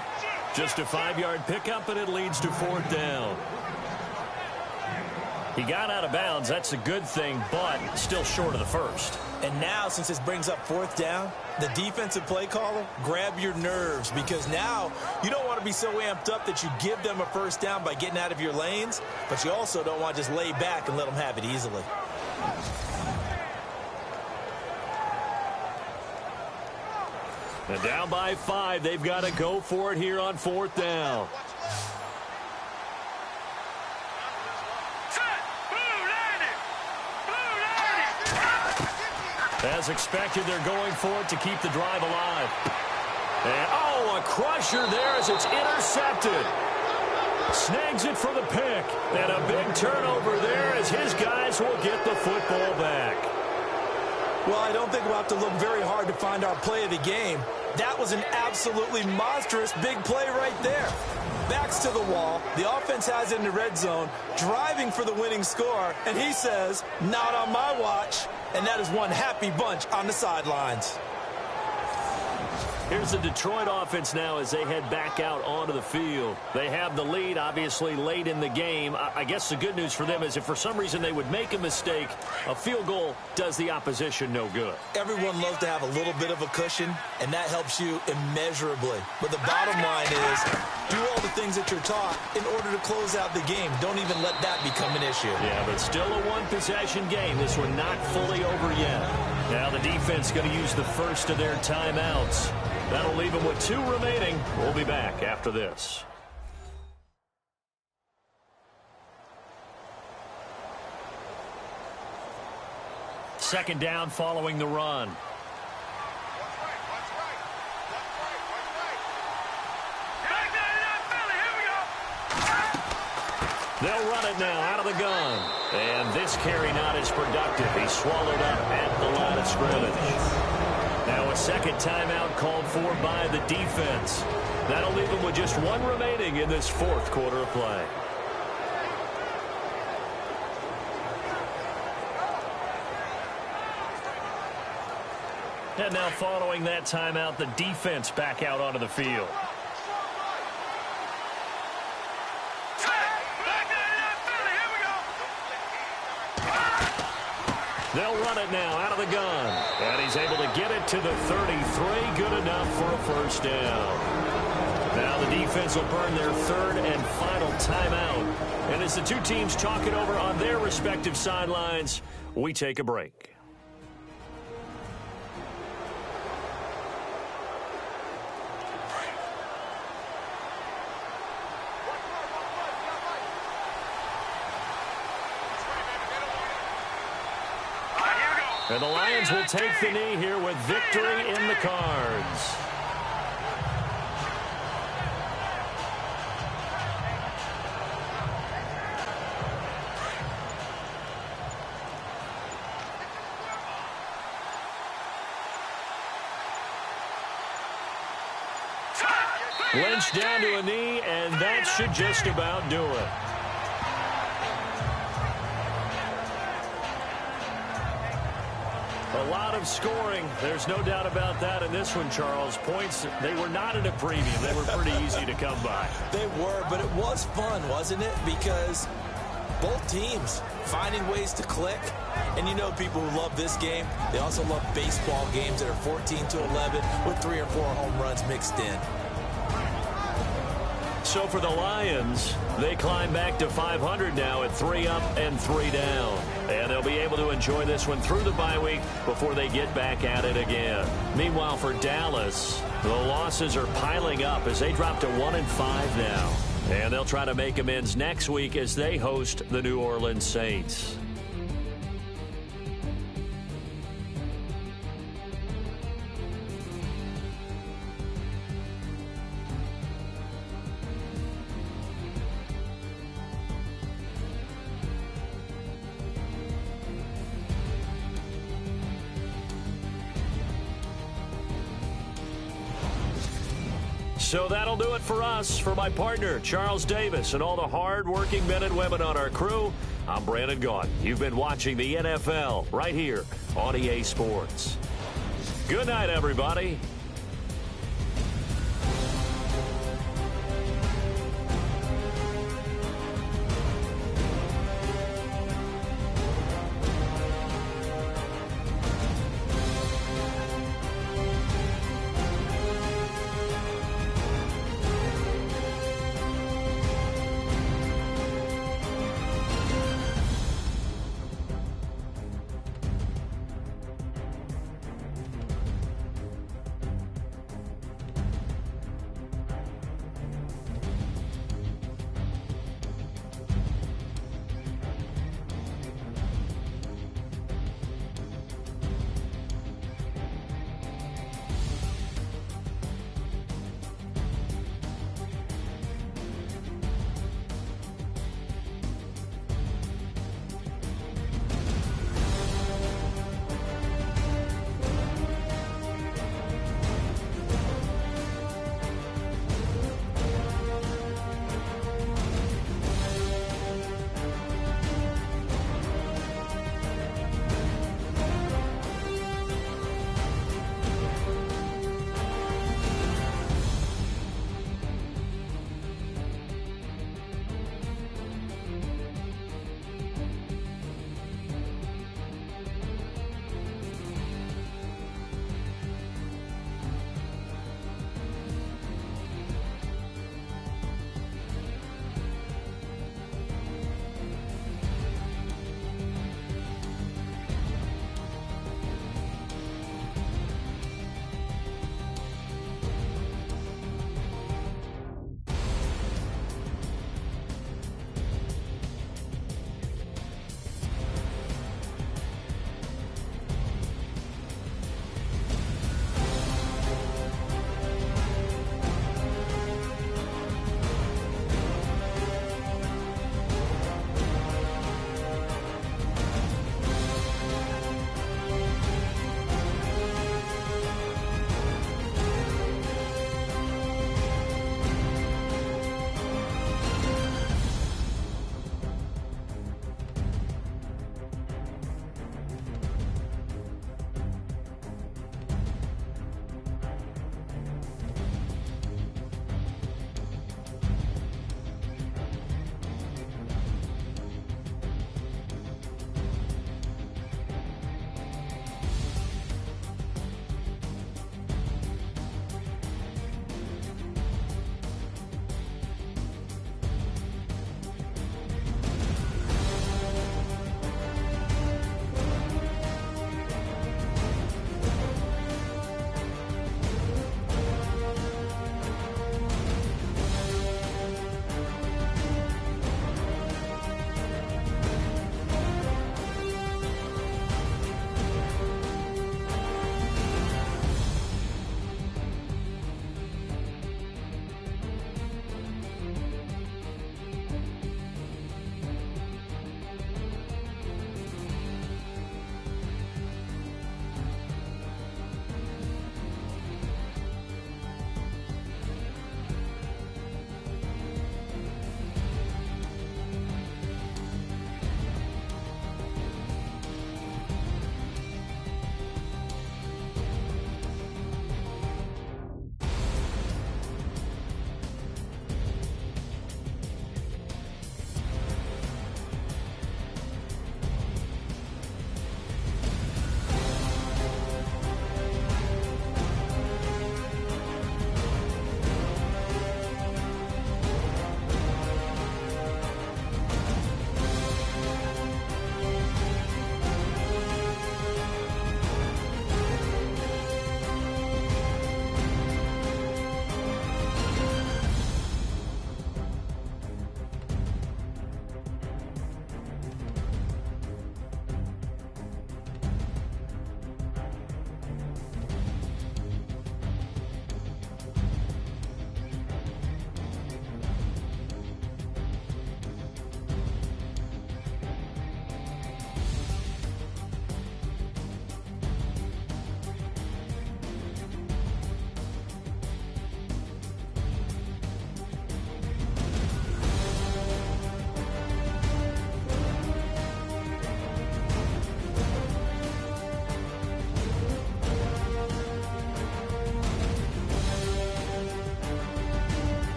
[SPEAKER 2] Just a 5-yard pickup, and it leads to 4th down. He got out of bounds. That's a good thing, but still short of the first.
[SPEAKER 3] And now, since this brings up 4th down, the defensive play caller, grab your nerves, because now you don't want to be so amped up that you give them a 1st down by getting out of your lanes, but you also don't want to just lay back and let them have it easily.
[SPEAKER 2] And down by 5, they've got to go for it here on 4th down. As expected, they're going for it to keep the drive alive. And, oh, a crusher there as it's intercepted. Snags it for the pick. And a big turnover there as his guys will get the football back.
[SPEAKER 3] Well, I don't think we'll have to look very hard to find our play of the game. That was an absolutely monstrous big play right there. Backs to the wall. The offense has it in the red zone, driving for the winning score. And he says, not on my watch. And that is one happy bunch on the sidelines.
[SPEAKER 2] Here's the Detroit offense now as they head back out onto the field. They have the lead, obviously, late in the game. I guess the good news for them is if for some reason they would make a mistake, a field goal does the opposition no good.
[SPEAKER 3] Everyone loves to have a little bit of a cushion, and that helps you immeasurably. But the bottom line is, do all the things that you're taught in order to close out the game. Don't even let that become an issue.
[SPEAKER 2] Yeah, but still a one-possession game. This one not fully over yet. Now the defense going to use the first of their timeouts. That'll leave them with 2 remaining. We'll be back after this. Second down following the run. They'll run it now out of the gun. And this carry not as productive. He's swallowed up at the line of scrimmage. Now a second timeout called for by the defense. That'll leave them with just one remaining in this fourth quarter of play. And now following that timeout, the defense back out onto the field. They'll run it now out of the gun. And he's able to get it to the 33. Good enough for a first down. Now the defense will burn their third and final timeout. And as the two teams talk it over on their respective sidelines, we take a break. And the Lions will take the knee here with victory in the cards. Lynch down to a knee, and that should just about do it. A lot of scoring. There's no doubt about that in this one, Charles. Points, they were not at a premium. They were pretty easy to come by.
[SPEAKER 3] They were, but it was fun, wasn't it? Because both teams finding ways to click. And you know people who love this game, they also love baseball games that are 14-11 with 3 or 4 home runs mixed in.
[SPEAKER 2] So for the Lions, they climb back to 500 now at 3 up and 3 down. And they'll be able to enjoy this one through the bye week before they get back at it again. Meanwhile, for Dallas, the losses are piling up as they drop to 1-5 now. And they'll try to make amends next week as they host the New Orleans Saints. So that'll do it for us. For my partner, Charles Davis, and all the hard-working men and women on our crew, I'm Brandon Gaughan. You've been watching the NFL right here on EA Sports. Good night, everybody.